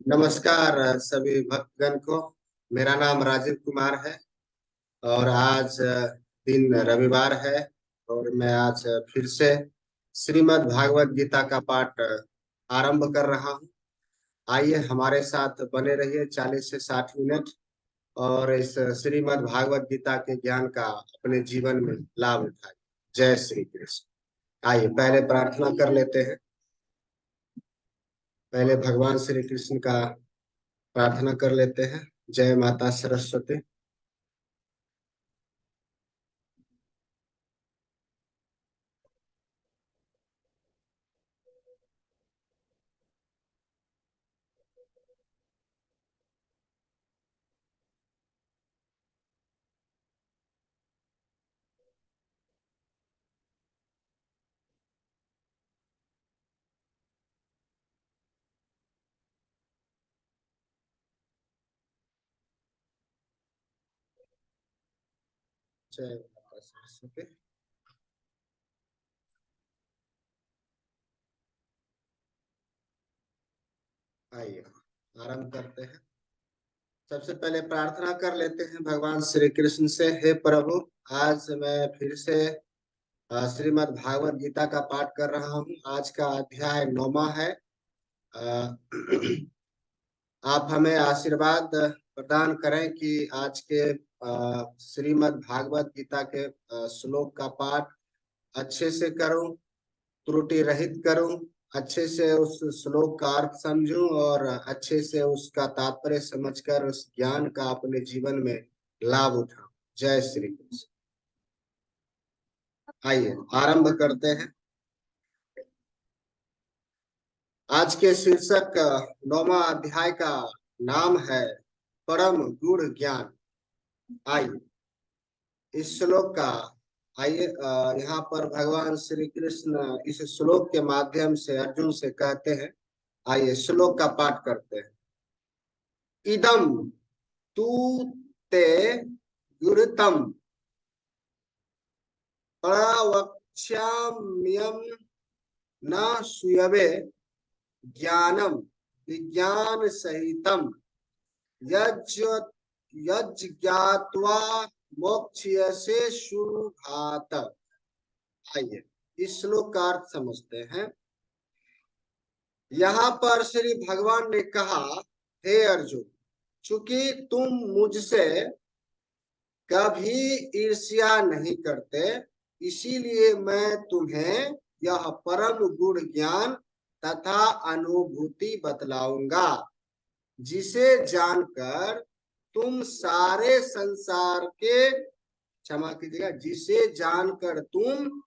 नमस्कार सभी भक्तगण को। मेरा नाम राजीव कुमार है और आज दिन रविवार है और मैं आज फिर से श्रीमद् भागवत गीता का पाठ आरंभ कर रहा हूँ। आइए हमारे साथ बने रहिए 40 से 60 मिनट और इस श्रीमद् भागवत गीता के ज्ञान का अपने जीवन में लाभ उठाइए। जय श्री कृष्ण। आइए पहले प्रार्थना कर लेते हैं। पहले भगवान श्री कृष्ण का प्रार्थना कर लेते हैं। जय माता सरस्वती। जय माता सरस्वती। आइए आरंभ करते हैं। सबसे पहले प्रार्थना कर लेते हैं भगवान श्री कृष्ण से। हे प्रभु, आज मैं फिर से श्रीमद् भागवत गीता का पाठ कर रहा हूँ। आज का अध्याय 9वां है। अ, आप हमें आशीर्वाद प्रदान करें कि आज के श्रीमद् भागवत गीता के श्लोक का पाठ अच्छे से करूं, त्रुटि रहित करूं, अच्छे से उस श्लोक का अर्थ समझूं और अच्छे से उसका तात्पर्य समझकर उस ज्ञान का अपने जीवन में लाभ उठाऊं। जय श्री कृष्ण। आइए आरंभ करते हैं। आज के शीर्षक 9वां अध्याय का नाम है परम गूढ़ ज्ञान। आइए इस श्लोक का आइए यहाँ पर भगवान श्री कृष्ण इस श्लोक के माध्यम से अर्जुन से कहते हैं। आइए श्लोक का पाठ करते हैं। इदम तू ते गुरुतम प्रवक्ष्याम्यहं न सूयवे ज्ञानम विज्ञान सहितम यज् यज्ञात्वा मोक्ष्यसे शुभात। आइए इस श्लोक का अर्थ समझते हैं। यहाँ पर श्री भगवान ने कहा, हे अर्जुन, चूंकि तुम मुझसे कभी ईर्ष्या नहीं करते, इसीलिए मैं तुम्हें यह परम गुण ज्ञान तथा अनुभूति बतलाऊंगा, जिसे जानकर तुम सारे संसार के क्षमा कीजिएगा, जिसे जानकर तुम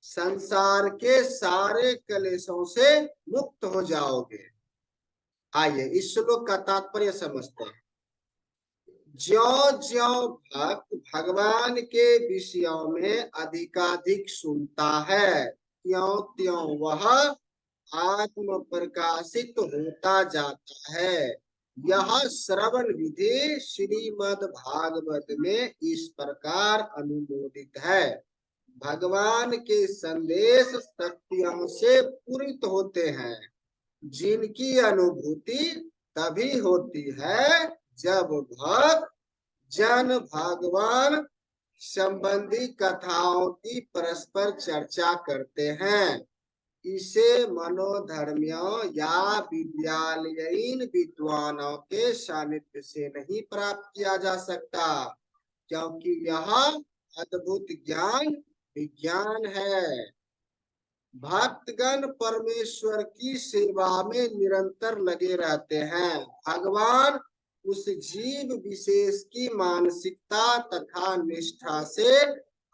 संसार के सारे कलेशों से मुक्त हो जाओगे। आइए इस श्लोक का तात्पर्य समझते हैं। ज्यों ज्यों भक्त भगवान के विषयों में अधिकाधिक सुनता है, त्यों त्यों वह आत्म प्रकाशित होता जाता है। यह श्रवण विधि श्रीमद् भागवत में इस प्रकार अनुमोदित है। भगवान के संदेश सत्यों से पूरित होते हैं, जिनकी अनुभूति तभी होती है जब भक्त जन भगवान संबंधी कथाओं की परस्पर चर्चा करते हैं। इसे मनोधर्मियों या विद्यालयीन विद्वानों के सानिध्य से नहीं प्राप्त किया जा सकता, क्योंकि यह अद्भुत ज्ञान विज्ञान है। भक्तगण परमेश्वर की सेवा में निरंतर लगे रहते हैं। भगवान उस जीव विशेष की मानसिकता तथा निष्ठा से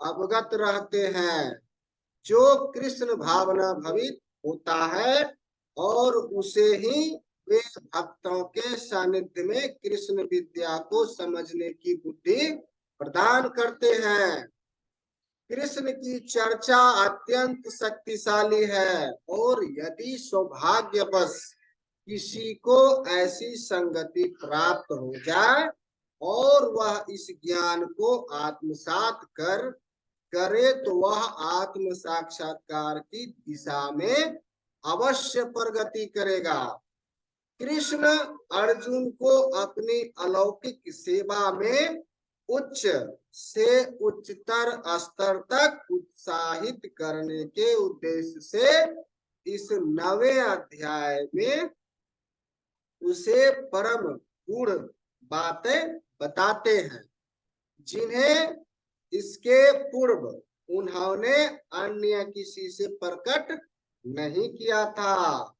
अवगत रहते हैं, जो कृष्ण भावना भवित होता है, और उसे ही वे भक्तों के सानिध्य में कृष्ण विद्या को समझने की बुद्धि प्रदान करते हैं। कृष्ण की चर्चा अत्यंत शक्तिशाली है, और यदि सौभाग्यवश किसी को ऐसी संगति प्राप्त हो जाए और वह इस ज्ञान को आत्मसात करे, तो वह आत्म साक्षात्कार की दिशा में अवश्य प्रगति करेगा। कृष्ण अर्जुन को अपनी अलौकिक सेवा में उच्च से उच्चतर स्तर तक उत्साहित करने के उद्देश्य से इस 9वें अध्याय में उसे परम गूढ़ बातें बताते हैं, जिन्हें इसके पूर्व उन्होंने अन्य किसी से प्रकट नहीं किया था।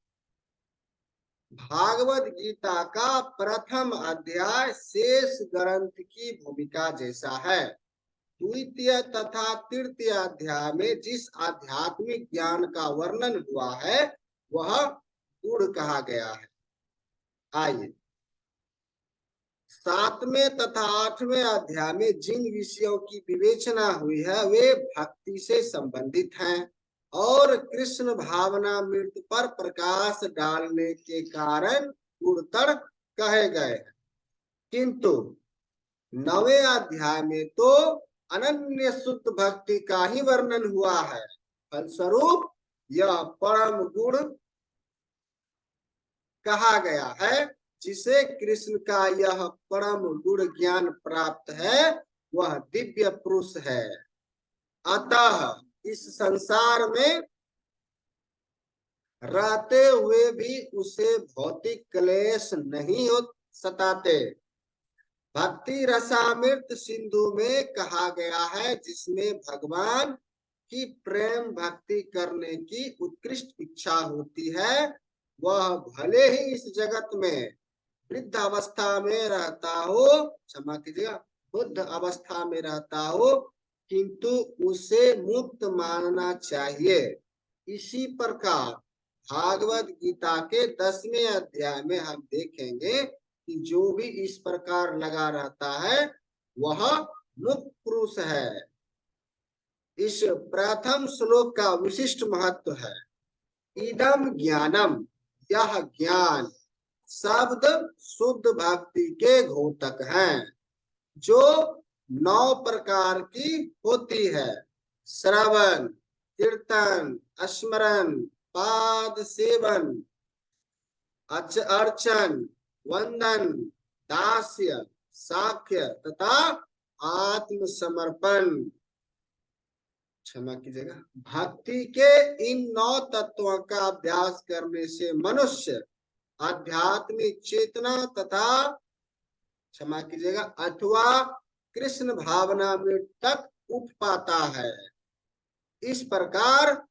भागवत गीता का प्रथम अध्याय शेष ग्रंथ की भूमिका जैसा है। द्वितीय तथा तृतीय अध्याय में जिस आध्यात्मिक ज्ञान का वर्णन हुआ है वह गूढ़ कहा गया है। आइए 7वें तथा 8वें अध्याय में जिन विषयों की विवेचना हुई है वे भक्ति से संबंधित हैं और कृष्ण भावनामृत पर प्रकाश डालने के कारण गुणतर कहे गए हैं, किंतु 9वें अध्याय में तो अनन्य शुद्ध भक्ति का ही वर्णन हुआ है। फलस्वरूप यह परम गुण कहा गया है। जिसे कृष्ण का यह परम गुण ज्ञान प्राप्त है वह दिव्य पुरुष है। अतः इस संसार में रहते हुए भी उसे भौतिक क्लेश नहीं सताते। भक्ति रसामृत सिंधु में कहा गया है, जिसमें भगवान की प्रेम भक्ति करने की उत्कृष्ट इच्छा होती है, वह भले ही इस जगत में वृद्ध अवस्था में रहता हो, क्षमा कीजिएगा, बुद्ध अवस्था में रहता हो, किंतु उसे मुक्त मानना चाहिए। इसी प्रकार भागवत गीता के 10वें अध्याय में हम देखेंगे कि जो भी इस प्रकार लगा रहता है वह मुक्त पुरुष है। इस प्रथम श्लोक का विशिष्ट महत्व है। इदम ज्ञानम, यह ज्ञान शब्द शुद्ध भक्ति के घोतक हैं, जो 9 प्रकार की होती है। श्रवण, कीर्तन, स्मरण, पाद सेवन, अर्चन, वंदन, दास्य, साख्य तथा आत्मसमर्पण। क्षमा कीजिएगा। भक्ति के इन 9 तत्वों का अभ्यास करने से मनुष्य आध्यात्मिक चेतना तथा, क्षमा कीजिएगा, अथवा कृष्ण भावना में तक उठ पाता है। इस प्रकार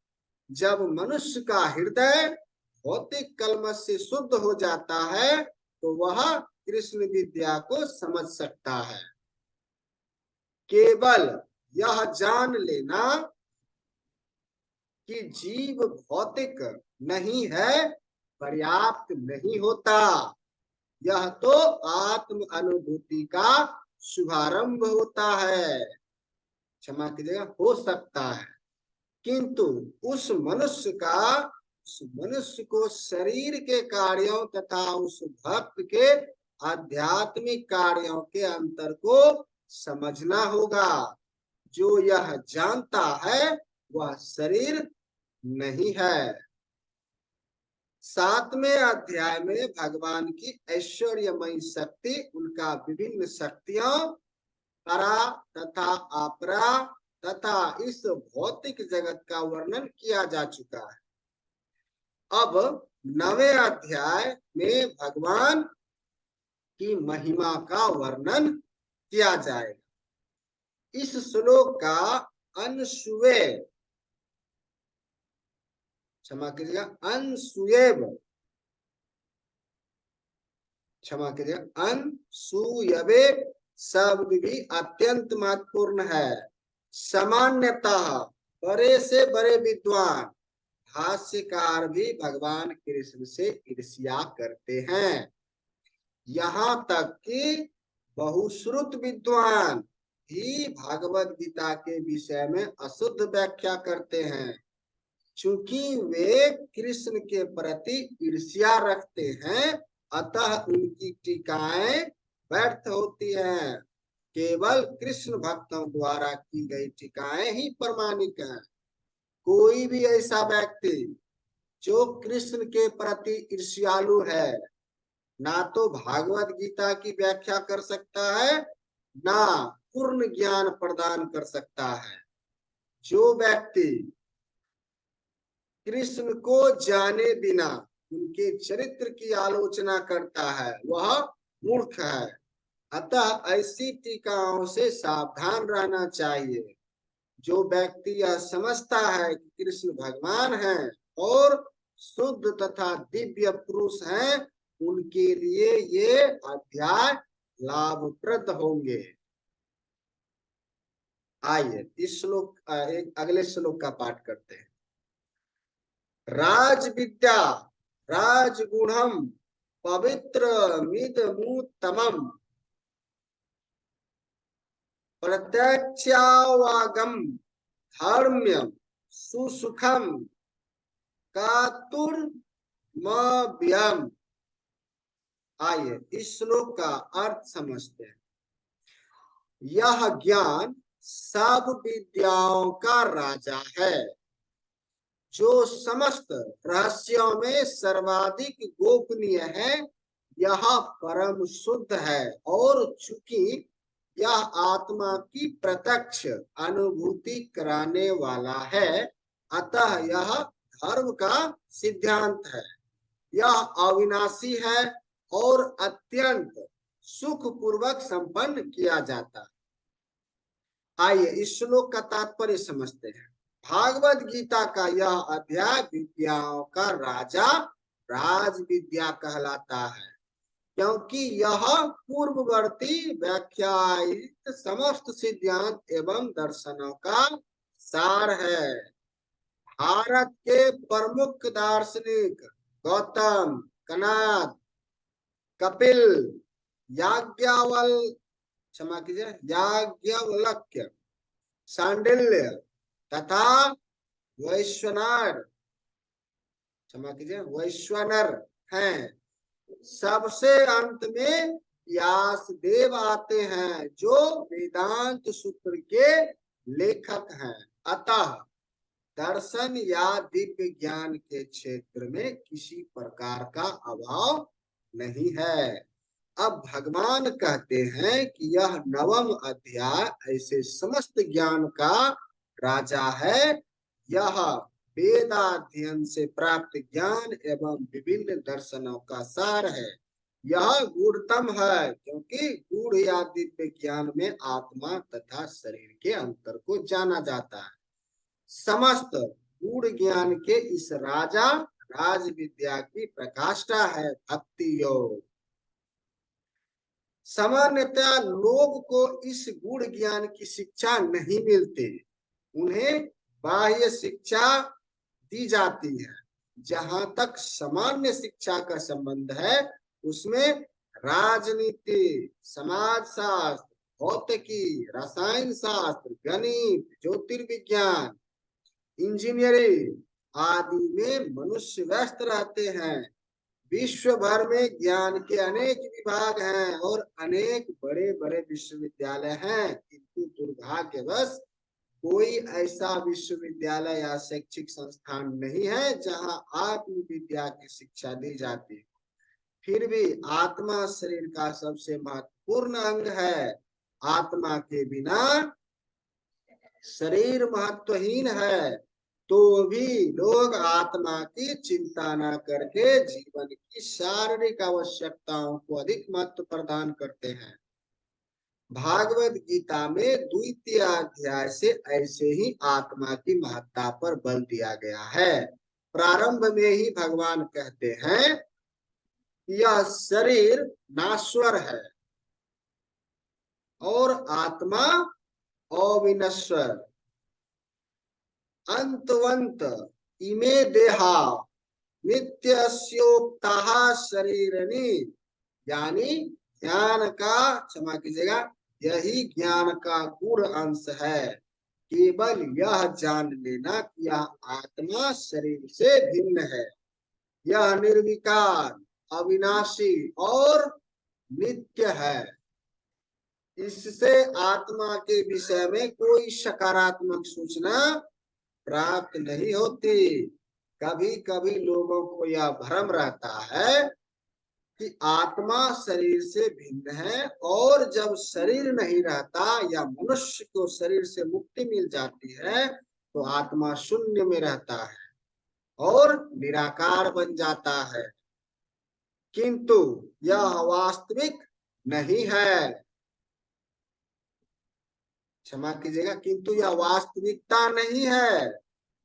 जब मनुष्य का हृदय भौतिक कलमश से शुद्ध हो जाता है तो वह कृष्ण विद्या को समझ सकता है। केवल यह जान लेना कि जीव भौतिक नहीं है पर्याप्त नहीं होता। यह तो आत्म अनुभूति का शुभारंभ होता है, क्षमा कीजिएगा, हो सकता है, किंतु उस मनुष्य को शरीर के कार्यों तथा उस भक्त के आध्यात्मिक कार्यों के अंतर को समझना होगा। जो यह जानता है वह शरीर नहीं है। 7वें अध्याय में भगवान की ऐश्वर्यमयी शक्ति, उनका विभिन्न शक्तियों, परा तथा अपरा तथा इस भौतिक जगत का वर्णन किया जा चुका है। अब 9वें अध्याय में भगवान की महिमा का वर्णन किया जाएगा। इस श्लोक का अनसुए, क्षमा कीजिएगा, अनसुएब, क्षमा कीजिएगा, अनसुयवे शब्द भी अत्यंत महत्वपूर्ण है। सामान्यतः बड़े से बड़े विद्वान भाष्यकार भी भगवान कृष्ण से ईर्ष्या करते हैं। यहाँ तक कि बहुश्रुत विद्वान भी भागवत गीता के विषय में अशुद्ध व्याख्या करते हैं। चूंकि वे कृष्ण के प्रति ईर्ष्या रखते हैं, अतः उनकी टीकाएं व्यर्थ होती हैं। केवल कृष्ण भक्तों द्वारा की गई टीकाएं ही प्रमाणिक हैं। कोई भी ऐसा व्यक्ति जो कृष्ण के प्रति ईर्ष्यालु है ना तो भागवत गीता की व्याख्या कर सकता है, ना पूर्ण ज्ञान प्रदान कर सकता है। जो व्यक्ति कृष्ण को जाने बिना उनके चरित्र की आलोचना करता है वह मूर्ख है। अतः ऐसी टीकाओं से सावधान रहना चाहिए। जो व्यक्ति यह समझता है कि कृष्ण भगवान हैं और शुद्ध तथा दिव्य पुरुष हैं, उनके लिए ये अध्याय लाभप्रद होंगे। आइए इस श्लोक एक अगले श्लोक का पाठ करते हैं। राज विद्या राजगुणम पवित्र मिदमुत्तमम प्रत्यक्षावागम धर्म्यम सुसुखम कातुर्मव्यम। आइए इस श्लोक का अर्थ समझते हैं। यह ज्ञान सब विद्याओं का राजा है, जो समस्त रहस्यों में सर्वाधिक गोपनीय है। यह परम शुद्ध है और चूंकि यह आत्मा की प्रत्यक्ष अनुभूति कराने वाला है, अतः यह धर्म का सिद्धांत है। यह अविनाशी है और अत्यंत सुख पूर्वक संपन्न किया जाता है। आइए इस श्लोक का तात्पर्य समझते हैं। भागवत गीता का यह अध्याय विद्याओं का राजा राज विद्या कहलाता है, क्योंकि यह पूर्ववर्ती व्याख्यायित समस्त सिद्धांत एवं दर्शनों का सार है। भारत के प्रमुख दार्शनिक गौतम, कनाद, कपिल, क्षमा कीजिए याज्ञवल्क्य, सांडिल्य तथा वैश्वानर, क्षमा कीजिए वैश्वानर हैं। सबसे अंत में व्यासदेव आते हैं, जो वेदांत सूत्र के लेखक हैं। अतः दर्शन या दिव्य ज्ञान के क्षेत्र में किसी प्रकार का अभाव नहीं है। अब भगवान कहते हैं कि यह नवम अध्याय ऐसे समस्त ज्ञान का राजा है। यह वेदाध्ययन से प्राप्त ज्ञान एवं विभिन्न दर्शनों का सार है। यह गूढ़तम है, क्योंकि गूढ़ या दिव्य ज्ञान में आत्मा तथा शरीर के अंतर को जाना जाता है। समस्त गूढ़ ज्ञान के इस राजा राज विद्या की प्रकाष्ठा है भक्ति योग। सामान्यतः लोग को इस गूढ़ ज्ञान की शिक्षा नहीं मिलती, उन्हें बाह्य शिक्षा दी जाती है। जहां तक सामान्य शिक्षा का संबंध है, उसमें राजनीति, समाजशास्त्र, भौतिकी, रसायन शास्त्र, गणित, ज्योतिर्विज्ञान, इंजीनियरिंग आदि में मनुष्य व्यस्त रहते हैं। विश्व भर में ज्ञान के अनेक विभाग हैं और अनेक बड़े बड़े विश्वविद्यालय हैं, किंतु दुर्भाग्यवश कोई ऐसा विश्वविद्यालय या शैक्षिक संस्थान नहीं है जहां आत्म विद्या की शिक्षा दी जाती है। फिर भी आत्मा शरीर का सबसे महत्वपूर्ण अंग है। आत्मा के बिना शरीर महत्वहीन है, तो भी लोग आत्मा की चिंता न करके जीवन की शारीरिक आवश्यकताओं को अधिक महत्व प्रदान करते हैं। भागवत गीता में द्वितीय अध्याय से ऐसे ही आत्मा की महत्ता पर बल दिया गया है। प्रारंभ में ही भगवान कहते हैं यह शरीर नाश्वर है और आत्मा अविनश्वर। अंतवंत इमे देहा नित्यस्योक्ताः शरीरनि, यानी ज्ञान का, क्षमा कीजिएगा, यही ज्ञान का गूढ़ अंश है। केवल यह जान लेना कि यह आत्मा शरीर से भिन्न है। यह निर्विकार, अविनाशी और नित्य है। इससे आत्मा के विषय में कोई सकारात्मक सूचना प्राप्त नहीं होती। कभी कभी लोगों को यह भ्रम रहता है कि आत्मा शरीर से भिन्न है, और जब शरीर नहीं रहता या मनुष्य को शरीर से मुक्ति मिल जाती है तो आत्मा शून्य में रहता है और निराकार बन जाता है। किंतु यह वास्तविक नहीं है, क्षमा कीजिएगा, किंतु यह वास्तविकता नहीं है।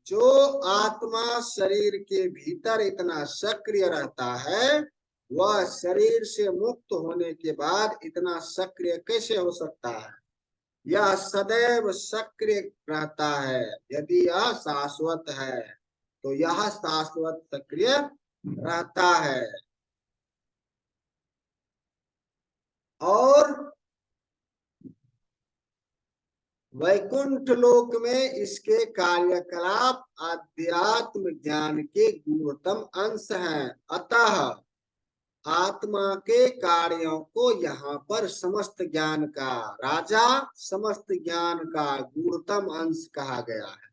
जो आत्मा शरीर के भीतर इतना सक्रिय रहता है वह शरीर से मुक्त होने के बाद इतना सक्रिय कैसे हो सकता है? यह सदैव सक्रिय रहता है। यदि यह शाश्वत है तो यह शाश्वत सक्रिय रहता है। और वैकुंठ लोक में इसके कार्यकलाप आध्यात्म ज्ञान के गुणतम अंश हैं। अतः आत्मा के कार्यों को यहाँ पर समस्त ज्ञान का राजा, समस्त ज्ञान का गुणतम अंश कहा गया है।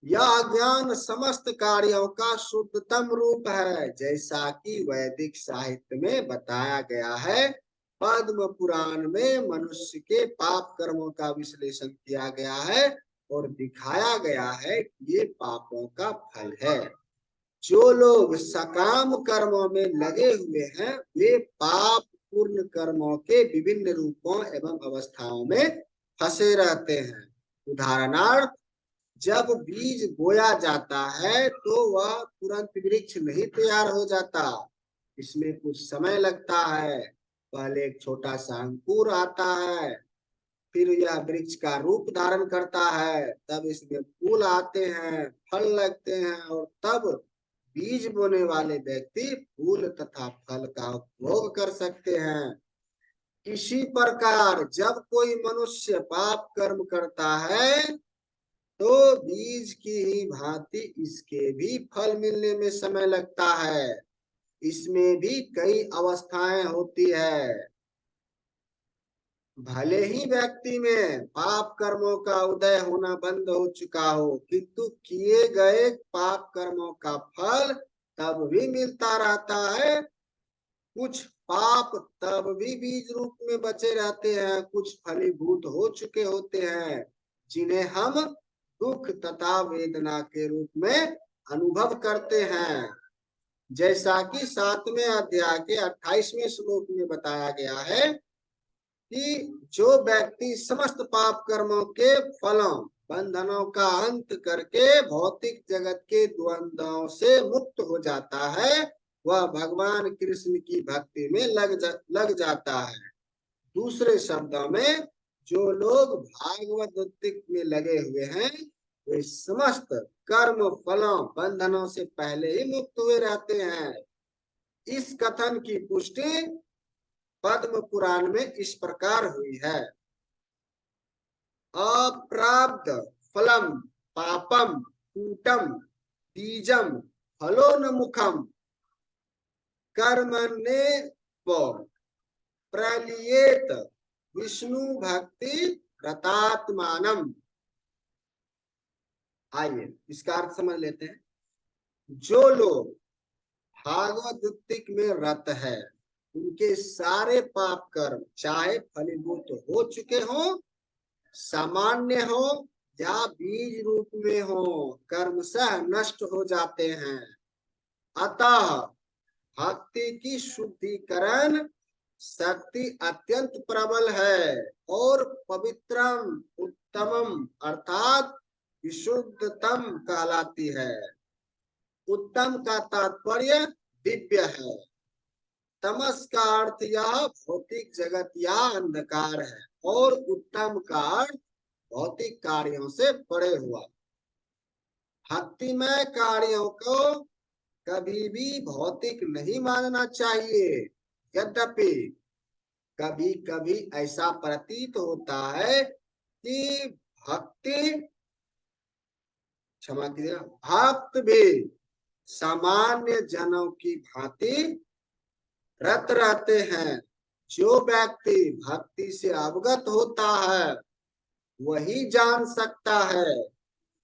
यह ज्ञान समस्त कार्यों का शुद्धतम रूप है, जैसा कि वैदिक साहित्य में बताया गया है। पद्म पुराण में मनुष्य के पाप कर्मों का विश्लेषण किया गया है और दिखाया गया है कि ये पापों का फल है। जो लोग सकाम कर्मों में लगे हुए हैं वे पाप पूर्ण कर्मों के विभिन्न रूपों एवं अवस्थाओं में फंसे रहते हैं। उदाहरणार्थ, जब बीज बोया जाता है तो वह तुरंत वृक्ष नहीं तैयार हो जाता, इसमें कुछ समय लगता है। पहले एक छोटा सा अंकुर आता है, फिर यह वृक्ष का रूप धारण करता है, तब इसमें फूल आते हैं, फल लगते हैं, और तब बीज बोने वाले व्यक्ति फूल तथा फल का उपभोग कर सकते हैं। इसी प्रकार जब कोई मनुष्य पाप कर्म करता है तो बीज की ही भांति इसके भी फल मिलने में समय लगता है। इसमें भी कई अवस्थाएं होती है। भले ही व्यक्ति में पाप कर्मों का उदय होना बंद हो चुका हो, किंतु किए गए पाप कर्मों का फल तब भी मिलता रहता है। कुछ पाप तब भी बीज रूप में बचे रहते हैं, कुछ फलीभूत हो चुके होते हैं, जिन्हें हम दुख तथा वेदना के रूप में अनुभव करते हैं। जैसा कि 7वें अध्याय के 28वें श्लोक में बताया गया है कि जो व्यक्ति समस्त पाप कर्मों के फलों बंधनों का अंत करके भौतिक जगत के द्वंद्वों से मुक्त हो जाता है वह भगवान कृष्ण की भक्ति में लग जाता है। दूसरे शब्दों में, जो लोग भागवत में लगे हुए हैं वे समस्त कर्म फलों बंधनों से पहले ही मुक्त हुए रहते हैं। इस कथन की पुष्टि पद्म पुराण में इस प्रकार हुई है। अप्राप्त फलम पापम कूटम बीजम फलोन्मुखम कर्मण्ये प्रलियेत विष्णु भक्ति रतात्मानम। आइए इसका अर्थ समझ लेते हैं। जो लोग भागवत में रत है उनके सारे पाप कर्म चाहे फलीभूत हो चुके हों, सामान्य हो या बीज रूप में हो, कर्मशः नष्ट हो जाते हैं। अतः भक्ति की शुद्धिकरण शक्ति अत्यंत प्रबल है और पवित्रम उत्तमम अर्थात विशुद्धतम कहलाती है। उत्तम का तात्पर्य दिव्य है। तमस का अर्थ यह भौतिक जगत या अंधकार है और उत्तम का अर्थ भौतिक कार्यों से परे हुआ। भक्तिमय कार्यों को कभी भी भौतिक नहीं मानना चाहिए। यद्यपि कभी कभी ऐसा प्रतीत होता है कि भक्ति, क्षमा कीजिएगा, भक्त भी सामान्य जनों की भांति रत रहते हैं। जो व्यक्ति भक्ति से अवगत होता है वही जान सकता है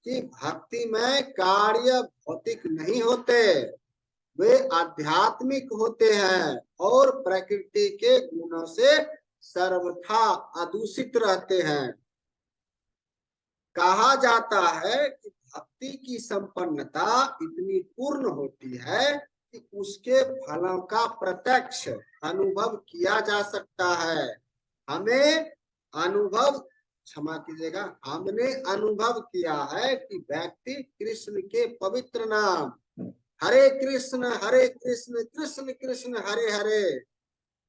कि भक्ति में कार्य भौतिक नहीं होते। वे आध्यात्मिक होते हैं और प्रकृति के गुणों से सर्वथा अदूषित रहते हैं। कहा जाता है कि भक्ति की संपन्नता इतनी पूर्ण होती है कि उसके फलों का प्रत्यक्ष अनुभव किया जा सकता है। हमें अनुभव, क्षमा कीजिएगा, हमने अनुभव किया है कि व्यक्ति कृष्ण के पवित्र नाम हरे कृष्ण कृष्ण कृष्ण हरे हरे,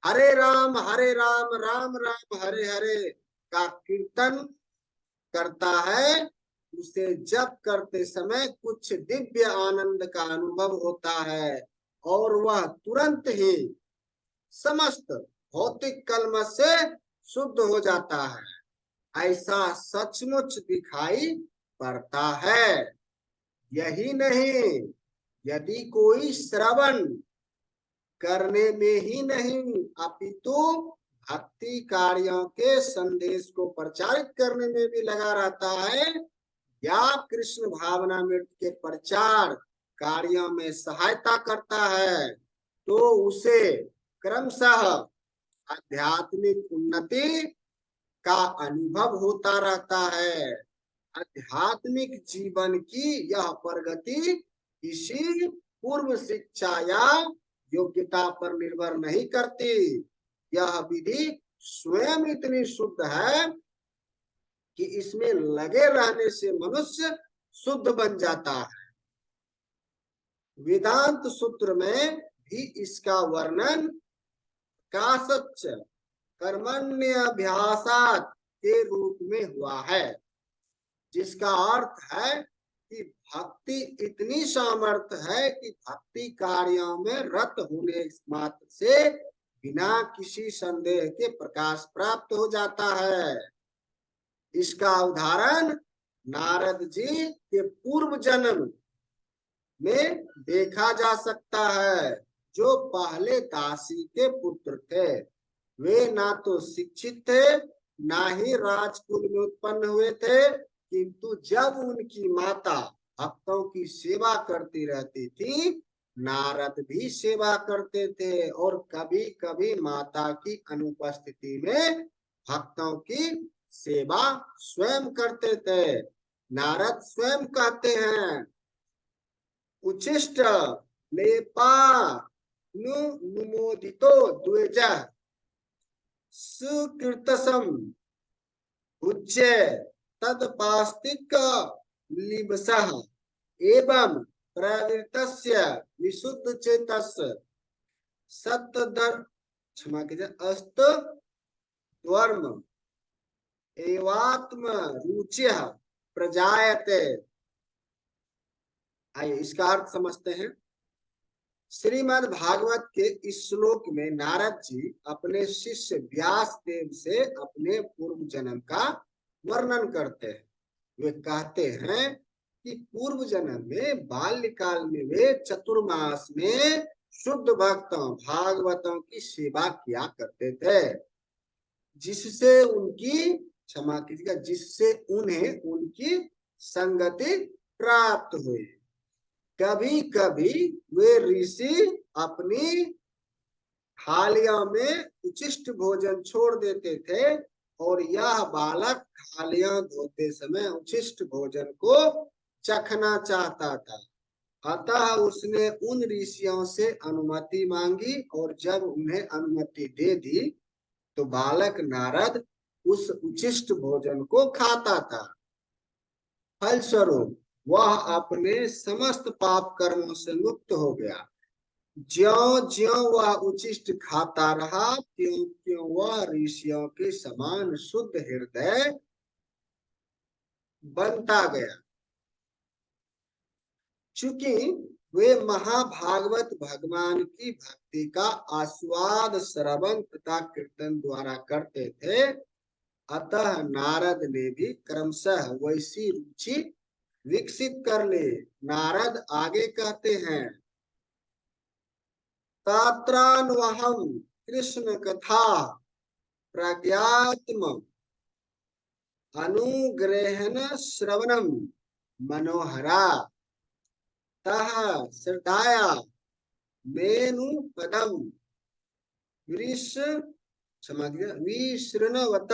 हरे राम राम राम हरे हरे का कीर्तन करता है। उसे जप करते समय कुछ दिव्य आनंद का अनुभव होता है और वह तुरंत ही समस्त भौतिक कलमश से शुद्ध हो जाता है। ऐसा सचमुच दिखाई पड़ता है। यही नहीं, यदि कोई श्रवण करने में ही नहीं अपितु भक्ति कार्यों के संदेश को प्रचारित करने में भी लगा रहता है या कृष्ण भावनामृत के प्रचार कार्यों में सहायता करता है, तो उसे क्रमशः आध्यात्मिक उन्नति का अनुभव होता रहता है। आध्यात्मिक जीवन की यह प्रगति किसी पूर्व शिक्षा या योग्यता पर निर्भर नहीं करती। यह विधि स्वयं इतनी शुद्ध है कि इसमें लगे रहने से मनुष्य शुद्ध बन जाता है। वेदांत सूत्र में भी इसका वर्णन का सच कर्मण्यभ्यासात् के रूप में हुआ है, जिसका अर्थ है कि भक्ति इतनी सामर्थ्य है कि भक्ति कार्यों में रत होने मात्र से बिना किसी संदेह के प्रकाश प्राप्त हो जाता है। इसका उदाहरण नारद जी के पूर्व जन्म में देखा जा सकता है, जो पहले दासी के पुत्र थे। वे ना तो शिक्षित थे, ना ही राजकुल में उत्पन्न हुए थे, किंतु जब उनकी माता भक्तों की सेवा करती रहती थी, नारद भी सेवा करते थे और कभी कभी माता की अनुपस्थिति में भक्तों की सेवा स्वयं करते थे। नारद स्वयं कहते हैं, उच्छिष्ट लेपा नुमोदितो द्विज सुकृतसम उच्चे तदपास्तिक लिबसः एवं प्रवृत्तस्य विशुद्ध चेतस्य सत्तदर, क्षमा कीजिए, अस्त द्वर्म एवात्म रुचिः प्रजायते। आइए इसका अर्थ समझते हैं। श्रीमद् भागवत के इस श्लोक में नारद जी अपने शिष्य व्यास देव से अपने पूर्व जन्म का वर्णन करते हैं। वे कहते हैं कि पूर्व जन्म में बाल्यकाल में वे चतुर्मास में शुद्ध भक्तों भागवतों की सेवा किया करते थे, जिससे उनकी, क्षमा कीजिएगा, जिससे उन्हें उनकी संगति प्राप्त हुई। कभी कभी वे ऋषि अपनी थालियों में उचिष्ट भोजन छोड़ देते थे और यह बालक थालियां धोते समय उचिष्ट भोजन को चखना चाहता था। अतः उसने उन ऋषियों से अनुमति मांगी और जब उन्हें अनुमति दे दी तो बालक नारद उस उचिष्ट भोजन को खाता था। फलस्वरूप वह अपने समस्त पाप कर्मों से मुक्त हो गया। ज्यों ज्यों वह उचिष्ट खाता रहा, त्यों त्यों वह ऋषियों के समान शुद्ध हृदय बनता गया। चूंकि वे महाभागवत भगवान की भक्ति का आस्वाद श्रवण तथा कीर्तन द्वारा करते थे, अतः नारद ने भी क्रमशः वैसी रुचि विकसित कर ले। नारद आगे कहते हैं, तात्रान्वहं कृष्ण कथा प्रज्ञात्म अनुग्रहण श्रवणम मनोहरा तः श्रद्धाया मेनु पदम विष क्षमा विशृणवत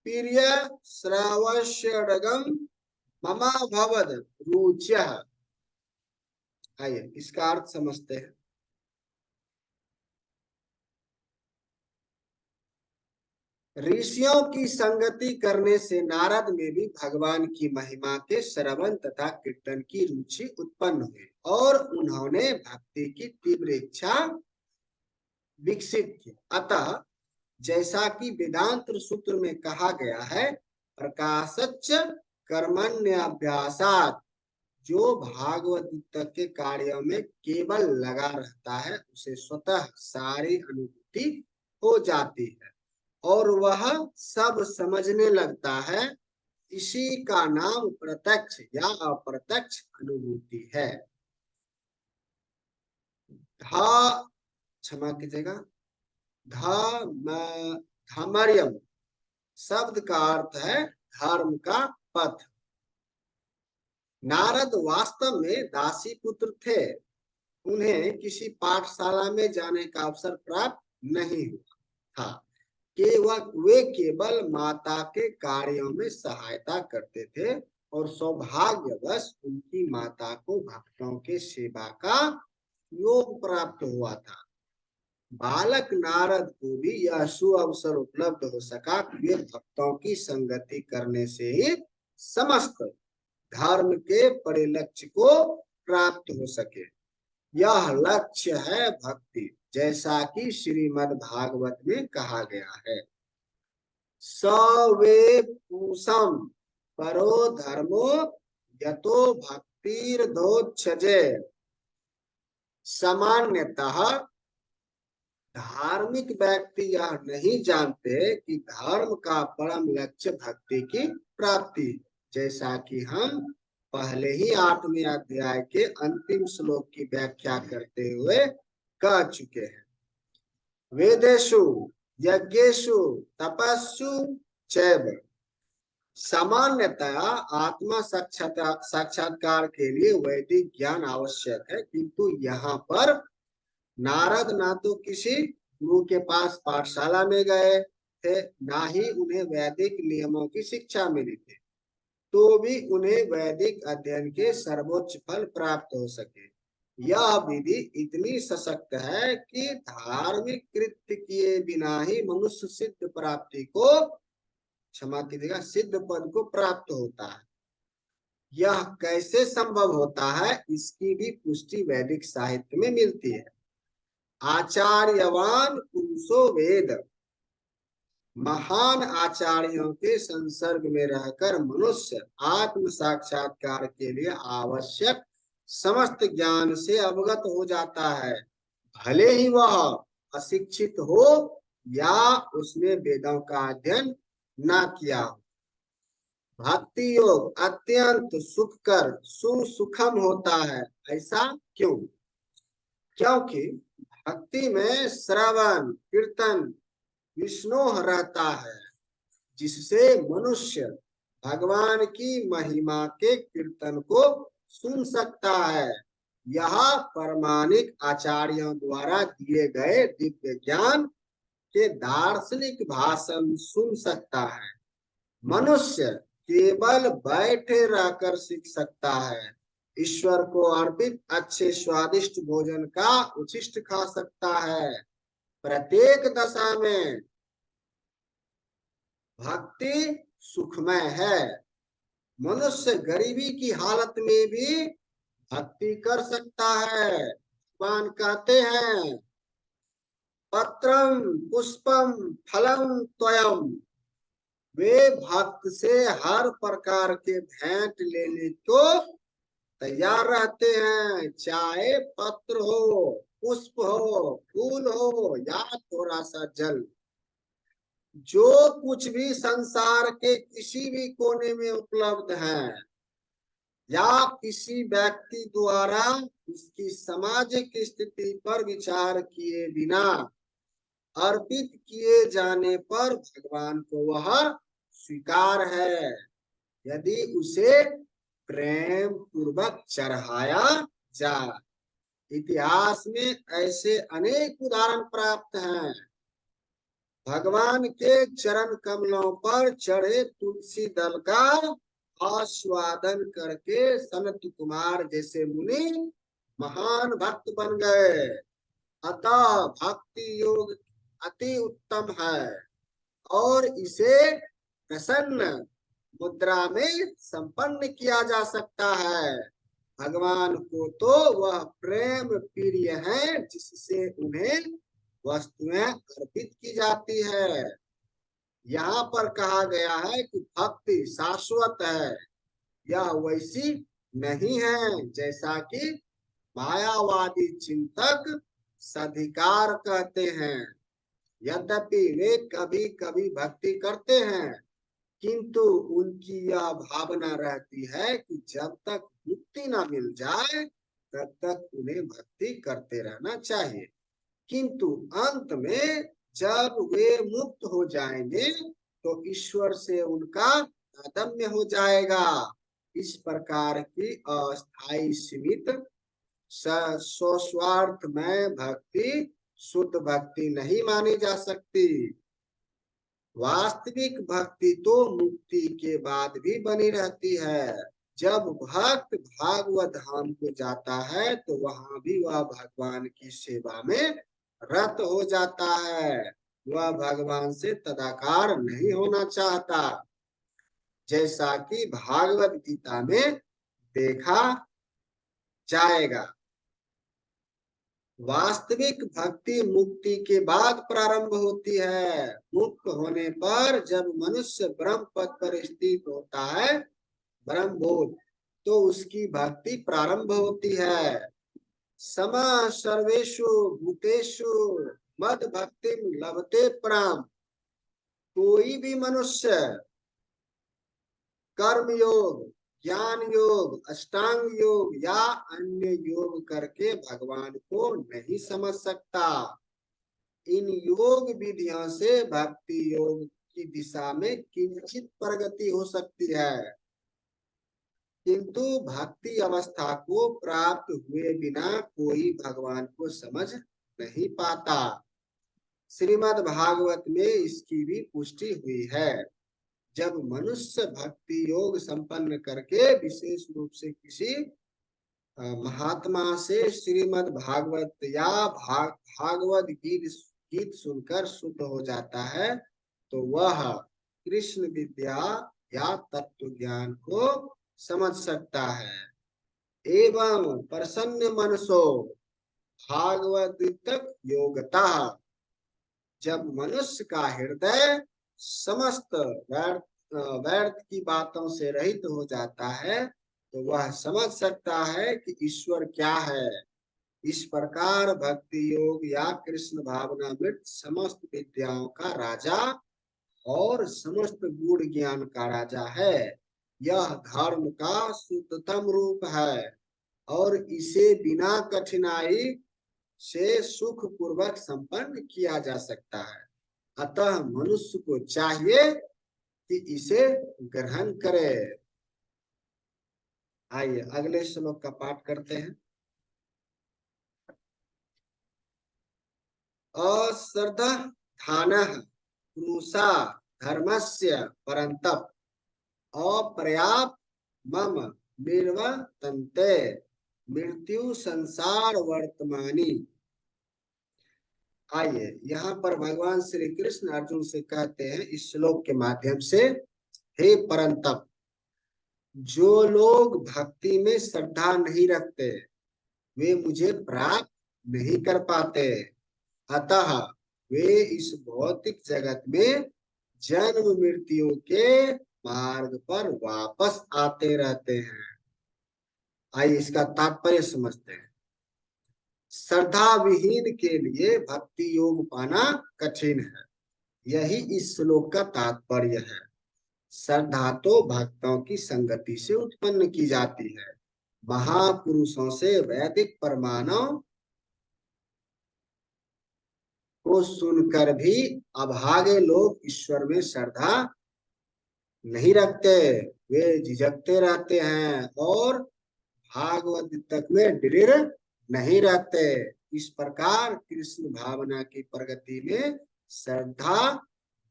प्रिय श्रावस्यडगम ममा भवद रुच्य। आइए इसका अर्थ समझते हैं। ऋषियों की संगति करने से नारद में भी भगवान की महिमा के श्रवण तथा कीर्तन की रुचि उत्पन्न हुई और उन्होंने भक्ति की तीव्र इच्छा विकसित की। अतः जैसा कि वेदांत सूत्र में कहा गया है, प्रकाशच्च कर्मण्यभ्यासात्, जो भागवत के कार्यों में केवल लगा रहता है उसे स्वतः सारी अनुभूति हो जाती है और वह सब समझने लगता है। इसी का नाम प्रत्यक्ष या अप्रत्यक्ष अनुभूति है। क्षमा कीजिएगा, धर्मर्यम शब्द का अर्थ है धर्म का पथ। नारद वास्तव में दासी पुत्र थे। उन्हें किसी पाठशाला में जाने का अवसर प्राप्त नहीं हुआ था। वे केवल माता के कार्यों में सहायता करते थे और सौभाग्यवश उनकी माता को भक्तों के सेवा का योग प्राप्त हुआ था। बालक नारद को भी यह सुअवसर उपलब्ध हो सका कि वे भक्तों की संगति करने से ही समस्त धर्म के परिलक्ष्य को प्राप्त हो सके। यह लक्ष्य है भक्ति, जैसा कि श्रीमद् भागवत में कहा गया है। सवे पूषम परो धर्मो यतो भक्तिर्दोच्छजे। सामान्यतः धार्मिक व्यक्ति यह नहीं जानते कि धर्म का परम लक्ष्य भक्ति की प्राप्ति, जैसा कि हम पहले ही 8वें अध्याय के अंतिम श्लोक की व्याख्या करते हुए कह चुके हैं। वेदेषु यज्ञेषु तपस्सु चैव। सामान्यतः आत्मा साक्षात्कार के लिए वैदिक ज्ञान आवश्यक है, किंतु यहाँ पर नारद ना तो किसी गुरु के पास पाठशाला में गए थे, ना ही उन्हें वैदिक नियमों की शिक्षा मिली थी, तो भी उन्हें वैदिक अध्ययन के सर्वोच्च फल प्राप्त हो सके। यह विधि इतनी सशक्त है कि धार्मिक कृत्य किए बिना ही मनुष्य सिद्ध प्राप्ति को, क्षमा कीजिएगा, सिद्ध पद को प्राप्त होता है। यह कैसे संभव होता है, इसकी भी पुष्टि वैदिक साहित्य में मिलती है। आचार्यवान पुरुषो वेद। महान आचार्यों के संसर्ग में रहकर मनुष्य आत्म साक्षात्कार के लिए आवश्यक समस्त ज्ञान से अवगत हो जाता है, भले ही वह अशिक्षित हो या उसने वेदों का अध्ययन न किया हो। भक्ति योग अत्यंत सुखकर सुसुखम होता है। ऐसा क्यों? क्योंकि भक्ति में श्रवण कीर्तन विष्णु रहता है, जिससे मनुष्य भगवान की महिमा के कीर्तन को सुन सकता है। यह प्रामाणिक आचार्यों द्वारा दिए गए दिव्य ज्ञान के दार्शनिक भाषण सुन सकता है। मनुष्य केवल बैठे रहकर सीख सकता है। ईश्वर को अर्पित अच्छे स्वादिष्ट भोजन का उच्छिष्ट खा सकता है। प्रत्येक दशा में भक्ति सुखमय है। मनुष्य गरीबी की हालत में भी भक्ति कर सकता है। भगवान कहते हैं, पत्रम पुष्पम फलम त्वयम। वे भक्त से हर प्रकार के भेंट लेने को तैयार रहते हैं, चाहे पत्र हो, पुष्प हो, फूल हो या थोड़ा सा जल। जो कुछ भी संसार के किसी भी कोने में उपलब्ध है या किसी व्यक्ति द्वारा उसकी सामाजिक स्थिति पर विचार किए बिना अर्पित किए जाने पर भगवान को वह स्वीकार है, यदि उसे प्रेम पूर्वक चढ़ाया जाए। इतिहास में ऐसे अनेक उदाहरण प्राप्त हैं। भगवान के चरण कमलों पर चढ़े तुलसी दल का आस्वादन करके सनत कुमार जैसे मुनि महान भक्त बन गए। अतः भक्ति योग अति उत्तम है और इसे प्रसन्न मुद्रा में संपन्न किया जा सकता है। भगवान को तो वह प्रेम प्रिय है जिससे उन्हें वस्तुएं अर्पित की जाती है। यहाँ पर कहा गया है कि भक्ति शाश्वत है, यह वैसी नहीं है जैसा कि मायावादी चिंतक सधिकार कहते हैं। यद्यपि वे कभी कभी भक्ति करते हैं, किंतु उनकी यह भावना रहती है कि जब तक मुक्ति न मिल जाए तब तक उन्हें भक्ति करते रहना चाहिए, किंतु अंत में जब वे मुक्त हो जाएंगे तो ईश्वर से उनका तादात्म्य हो जाएगा। इस प्रकार की अस्थायी सीमित स्वस्वार्थ में भक्ति शुद्ध भक्ति नहीं मानी जा सकती। वास्तविक भक्ति तो मुक्ति के बाद भी बनी रहती है। जब भक्त भागवत धाम को जाता है तो वहां भी वह भगवान की सेवा में रत हो जाता है। वह भगवान से तदाकार नहीं होना चाहता, जैसा कि भागवत गीता में देखा जाएगा। वास्तविक भक्ति मुक्ति के बाद प्रारंभ होती है। मुक्त होने पर जब मनुष्य ब्रह्म पद पर स्थित होता है, ब्रह्मबोध, तो उसकी भक्ति प्रारंभ होती है। समा सर्वेषु भूतेषु मद भक्ति लभते पराम। कोई भी मनुष्य कर्म योग, ज्ञान योग, अष्टांग योग या अन्य योग करके भगवान को नहीं समझ सकता। इन योग विधियों से भक्ति योग की दिशा में किंचित प्रगति हो सकती है, किंतु भक्ति अवस्था को प्राप्त हुए बिना कोई भगवान को समझ नहीं पाता। श्रीमद् भागवत में इसकी भी पुष्टि हुई है। जब मनुष्य भक्ति योग संपन्न करके विशेष रूप से किसी महात्मा से श्रीमद् भागवत या भागवत गीत सुनकर शुद्ध हो जाता है, तो वह कृष्ण विद्या या तत्व ज्ञान को समझ सकता है। एवं प्रसन्न मनसो भागवत तक योगता। जब मनुष्य का हृदय समस्त व्यर्थ की बातों से रहित हो जाता है तो वह समझ सकता है कि ईश्वर क्या है। इस प्रकार भक्ति योग या कृष्ण भावनामृत समस्त विद्याओं का राजा और समस्त गूढ़ ज्ञान का राजा है। यह धर्म का शुद्धतम रूप है और इसे बिना कठिनाई से सुख पूर्वक संपन्न किया जा सकता है। अतः मनुष्य को चाहिए कि इसे ग्रहण करे। आइए अगले श्लोक का पाठ करते हैं। अश्रद्धा धानः पुरुषा धर्मस्य परंतप अपर्याप्त मम निर्वर्तन्ते मृत्यु संसार वर्तमानी। आइए यहाँ पर भगवान श्री कृष्ण अर्जुन से कहते हैं इस श्लोक के माध्यम से, हे परंतप, जो लोग भक्ति में श्रद्धा नहीं रखते वे मुझे प्राप्त नहीं कर पाते। अतः वे इस भौतिक जगत में जन्म मृत्यु के मार्ग पर वापस आते रहते हैं। आइए इसका तात्पर्य समझते हैं। श्रद्धा विहीन के लिए भक्ति योग पाना कठिन है, यही इस श्लोक का तात्पर्य है। श्रद्धा तो भक्तों की संगति से उत्पन्न की जाती है। महापुरुषों से वैदिक प्रमाणों को सुनकर भी अभागे लोग ईश्वर में श्रद्धा नहीं रखते, वे झिझकते रहते हैं और भागवत तक में दृढ़ नहीं रहते। इस प्रकार कृष्ण भावना की प्रगति में श्रद्धा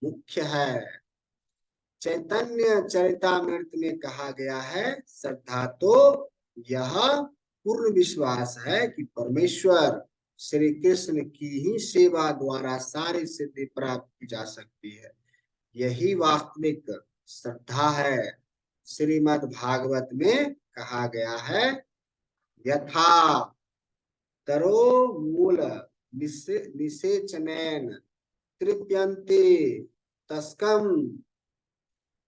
मुख्य है। चैतन्य चरितामृत में कहा गया है, श्रद्धा तो यह पूर्ण विश्वास है कि परमेश्वर श्री कृष्ण की ही सेवा द्वारा सारी सिद्धि प्राप्त की जा सकती है। यही वास्तविक श्रद्धा है। श्रीमद् भागवत में कहा गया है, यथा तरो मूल निषेचनेन तृप्यन्ते तस्कम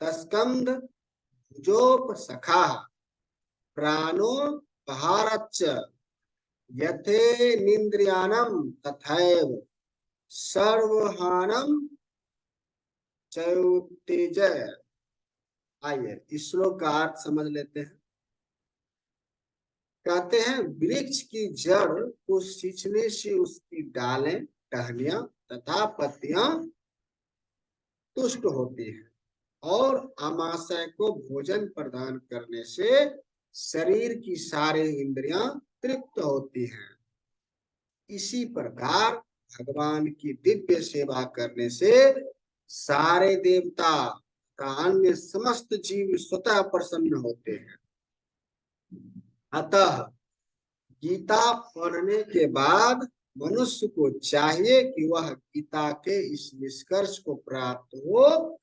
तस्कंद भुजोपसखा प्राणो बहारच्च यथे निन्द्रियाणम तथैव सर्वहानम चयोत्तेजय। आइए इस श्लोक का अर्थ समझ लेते हैं। कहते हैं, वृक्ष की जड़ को सींचने से उसकी डालें, टहनियां तथा पत्तियां तुष्ट होती हैं और आमाशय को भोजन प्रदान करने से शरीर की सारी इंद्रियां तृप्त होती हैं। इसी प्रकार भगवान की दिव्य सेवा करने से सारे देवता का अन्य समस्त जीव स्वतः प्रसन्न होते हैं। अतः गीता पढ़ने के बाद मनुष्य को चाहिए कि वह गीता के इस निष्कर्ष को प्राप्त हो,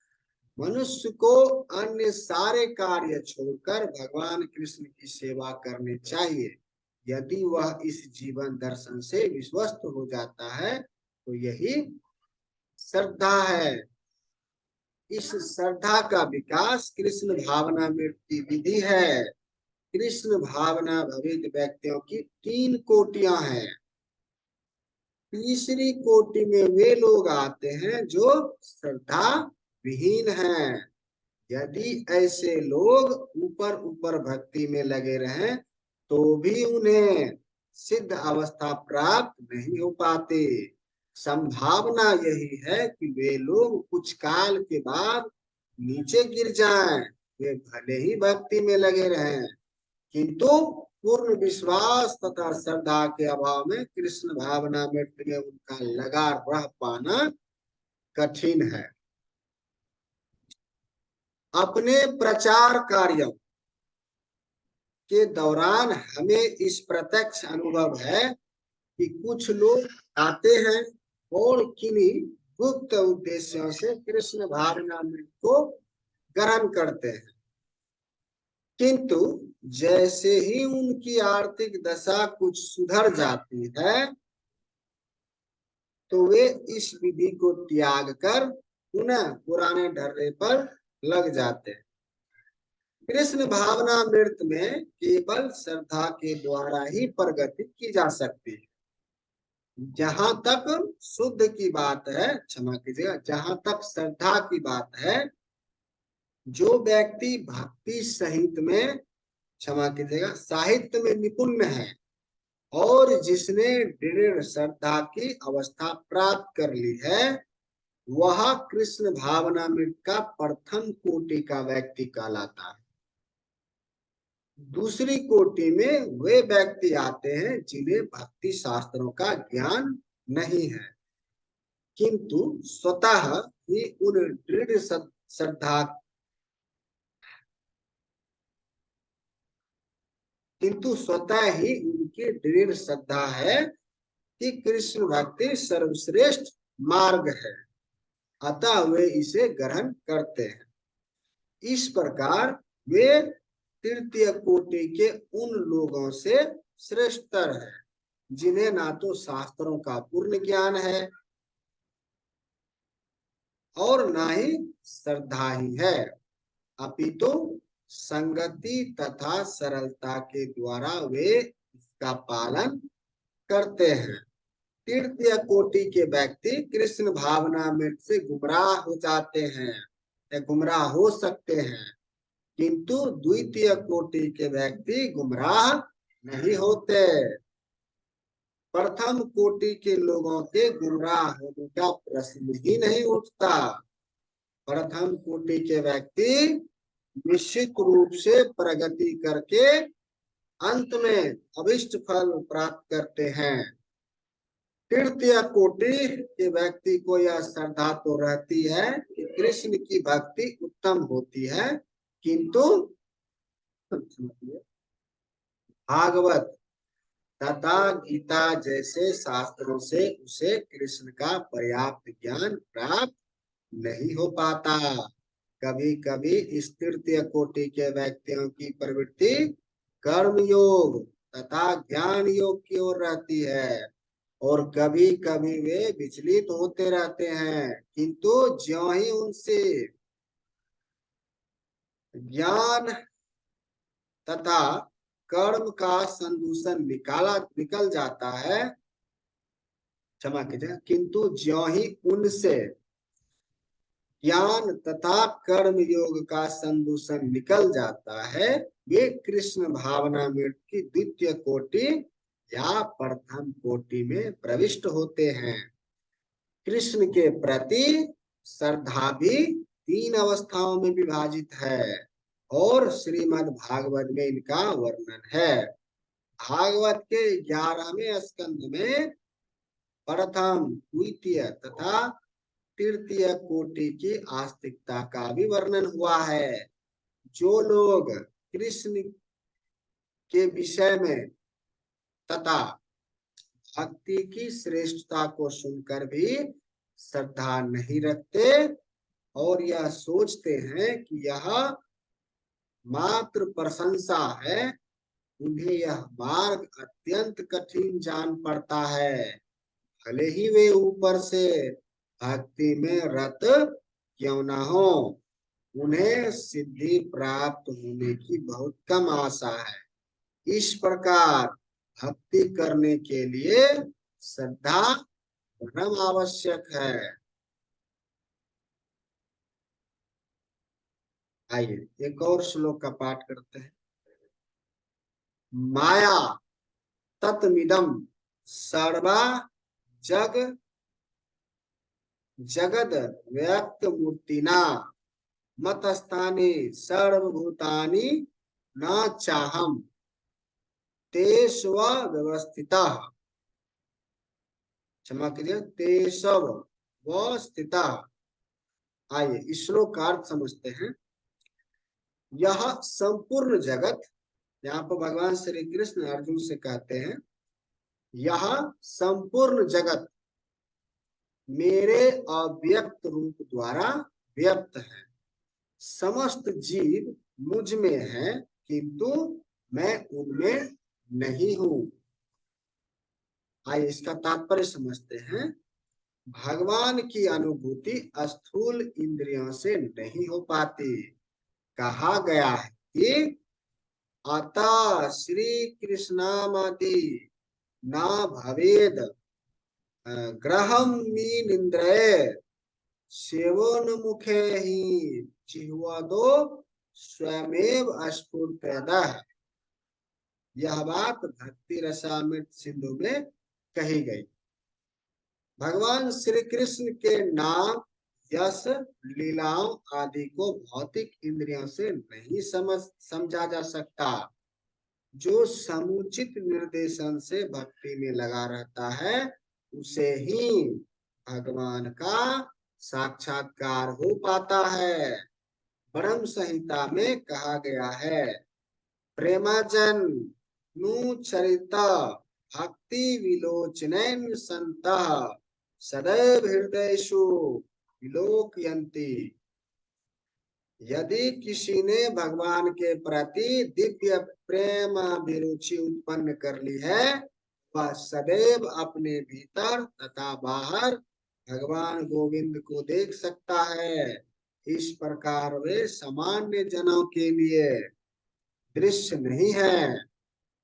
मनुष्य को अन्य सारे कार्य छोड़कर भगवान कृष्ण की सेवा करनी चाहिए। यदि वह इस जीवन दर्शन से विश्वस्त हो जाता है तो यही श्रद्धा है। इस श्रद्धा का विकास कृष्ण भावना में की विधि है। कृष्ण भावना भवित व्यक्तियों की 3 कोटियां हैं। तीसरी कोटि में वे लोग आते हैं जो श्रद्धा विहीन हैं। यदि ऐसे लोग ऊपर ऊपर भक्ति में लगे रहें तो भी उन्हें सिद्ध अवस्था प्राप्त नहीं हो पाती। संभावना यही है कि वे लोग कुछ काल के बाद नीचे गिर जाएं। वे भले ही भक्ति में लगे रहें, किंतु पूर्ण विश्वास तथा श्रद्धा के अभाव में कृष्ण भावना में उनका लगा रह पाना कठिन है। अपने प्रचार कार्यों के दौरान हमें इस प्रत्यक्ष अनुभव है कि कुछ लोग आते हैं और किन्हीं गुप्त उद्देश्यों से कृष्ण भावनामृत को ग्रहण करते हैं, किंतु जैसे ही उनकी आर्थिक दशा कुछ सुधर जाती है तो वे इस विधि को त्याग कर पुनः पुराने ढर्रे पर लग जाते हैं। कृष्ण भावनामृत में केवल श्रद्धा के द्वारा ही प्रगति की जा सकती है। जहां तक शुद्ध की बात है, क्षमा कीजिएगा, जहां तक श्रद्धा की बात है, जो व्यक्ति भक्ति सहित में, क्षमा कीजिएगा, साहित्य में निपुण है और जिसने दृढ़ श्रद्धा की अवस्था प्राप्त कर ली है, वह कृष्ण भावनामृत का प्रथम कोटि का व्यक्ति कहलाता है। दूसरी कोटि में वे व्यक्ति आते हैं जिन्हें भक्ति शास्त्रों का ज्ञान नहीं है, किंतु स्वतः ही उन दृढ़ श्रद्धा किंतु स्वतः ही उनकी दृढ़ श्रद्धा है कि कृष्ण भक्ति सर्वश्रेष्ठ मार्ग है, अतः वे इसे ग्रहण करते हैं। इस प्रकार वे तृतीय कोटि के उन लोगों से श्रेष्ठतर है जिन्हें ना तो शास्त्रों का पूर्ण ज्ञान है और ना ही श्रद्धा ही है, अपितु संगति तथा सरलता के द्वारा वे इसका पालन करते हैं। तृतीय कोटि के व्यक्ति कृष्ण भावनामृत से गुमराह हो जाते हैं या गुमराह हो सकते हैं, किंतु द्वितीय कोटि के व्यक्ति गुमराह नहीं होते। प्रथम कोटि के लोगों के गुमराह होने का प्रश्न ही नहीं उठता। प्रथम कोटि के व्यक्ति निश्चित रूप से प्रगति करके अंत में अभिष्ट फल प्राप्त करते हैं। तृतीय कोटि के व्यक्ति को यह श्रद्धा तो रहती है कि कृष्ण की भक्ति उत्तम होती है, किंतु भागवत तथा गीता जैसे शास्त्रों से उसे कृष्ण का पर्याप्त ज्ञान प्राप्त नहीं हो पाता। कभी कभी इस तृतीय कोटि के व्यक्तियों की प्रवृत्ति कर्म योग तथा ज्ञान योग की ओर रहती है, और कभी कभी वे विचलित होते रहते हैं, किंतु ज्यों ही उनसे ज्ञान तथा कर्म का संदूषण निकल जाता है, क्षमा कीजिए, किंतु ज्यों ही उनसे ज्ञान तथा कर्म योग का संदूषण निकल जाता है, वे कृष्ण भावना मृत की द्वितीय कोटि या प्रथम कोटि में प्रविष्ट होते हैं। कृष्ण के प्रति श्रद्धा भी तीन अवस्थाओं में विभाजित है, और श्रीमद् भागवत में इनका वर्णन है। भागवत के 11वें स्कंद में प्रथम, द्वितीय तथा तृतीय कोटि की आस्तिकता का भी वर्णन हुआ है। जो लोग कृष्ण के विषय में तथा भक्ति की श्रेष्ठता को सुनकर भी श्रद्धा नहीं रखते और यह सोचते हैं कि यह मात्र प्रशंसा है, उन्हें यह मार्ग अत्यंत कठिन जान पड़ता है। भले ही वे ऊपर से भक्ति में रत क्यों न हो, उन्हें सिद्धि प्राप्त होने की बहुत कम आशा है। इस प्रकार भक्ति करने के लिए श्रद्धा परम आवश्यक है। आइए एक और श्लोक का पाठ करते हैं। माया तत्मिदं सर्वा जग जगद व्यक्त मूर्तिना मतस्थानि सर्वभूतानि न चाहम तेष्व व्यवस्थितः, क्षमा कीजिए, तेषव वस्थितः। आइए इस श्लोक का अर्थ समझते हैं। यह संपूर्ण जगत, यहाँ पर भगवान श्री कृष्ण अर्जुन से कहते हैं, यह संपूर्ण जगत मेरे अव्यक्त रूप द्वारा व्यक्त है। समस्त जीव मुझ में है, किंतु मैं उनमें नहीं हूं। आइए इसका तात्पर्य समझते हैं। भगवान की अनुभूति स्थूल इंद्रियों से नहीं हो पाती। कहा गया है कि अतः श्री कृष्णामति न भवेद ग्रहम मीनिंद्रये सेवोन्मुखे ही जिह्वादो स्वयमेव अस्फुटतः। यह बात भक्ति रसामृत सिंधु में कही गई। भगवान श्री कृष्ण के नाम, यश, लीलाओं आदि को भौतिक इंद्रियों से नहीं समझा जा सकता। जो समुचित निर्देशन से भक्ति में लगा रहता है, उसे ही भगवान का साक्षात्कार हो पाता है। ब्रह्म संहिता में कहा गया है, प्रेमाजन नु चरिता भक्ति विलोचनैन संतः सदैव हृदयेषु विलोकयन्ति। यदि किसी ने भगवान के प्रति दिव्य प्रेम अभिरुचि उत्पन्न कर ली है, वह सदैव अपने भीतर तथा बाहर भगवान गोविंद को देख सकता है। इस प्रकार वे सामान्य जनों के लिए दृश्य नहीं है।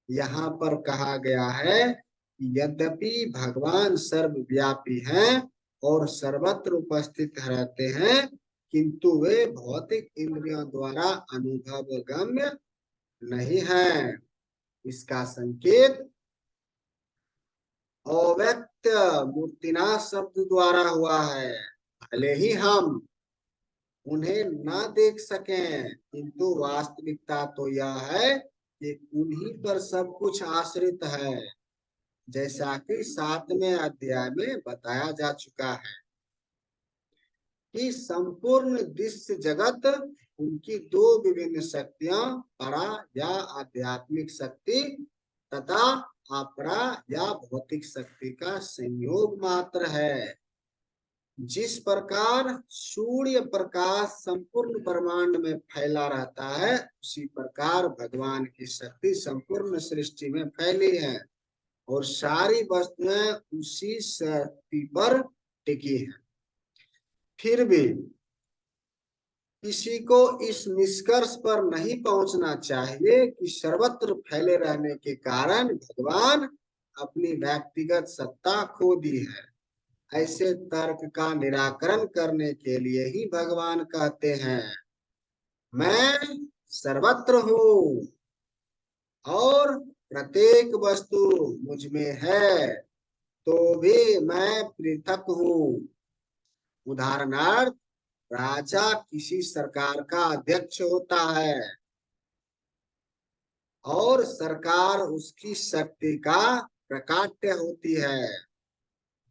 यहाँ पर कहा गया है कि यद्यपि भगवान सर्वव्यापी हैं और सर्वत्र उपस्थित रहते हैं, किंतु वे भौतिक इंद्रियों द्वारा अनुभव गम्य नहीं है। इसका संकेत अव्यक्त मूर्तिना शब्द द्वारा हुआ है। भले ही हम उन्हें न देख सकें, किंतु वास्तविकता तो यह है कि उन्हीं पर सब कुछ आश्रित है, जैसा कि 7वें अध्याय में बताया जा चुका है कि संपूर्ण दृश्य जगत उनकी दो विभिन्न शक्तियां, परा या आध्यात्मिक शक्ति तथा अपरा या भौतिक शक्ति का संयोग मात्र है। जिस प्रकार सूर्य प्रकाश संपूर्ण ब्रह्मांड में फैला रहता है, उसी प्रकार भगवान की शक्ति संपूर्ण सृष्टि में फैली है और सारी वस्तुएं उसी शक्ति पर टिकी है। फिर भी किसी को इस निष्कर्ष पर नहीं पहुंचना चाहिए कि सर्वत्र फैले रहने के कारण भगवान अपनी व्यक्तिगत सत्ता खो दी है। ऐसे तर्क का निराकरण करने के लिए ही भगवान कहते हैं, मैं सर्वत्र हूँ और प्रत्येक वस्तु मुझ में है, तो भी मैं पृथक हूँ। उदाहरणार्थ, राजा किसी सरकार का अध्यक्ष होता है और सरकार उसकी शक्ति का प्रकाट्य होती है।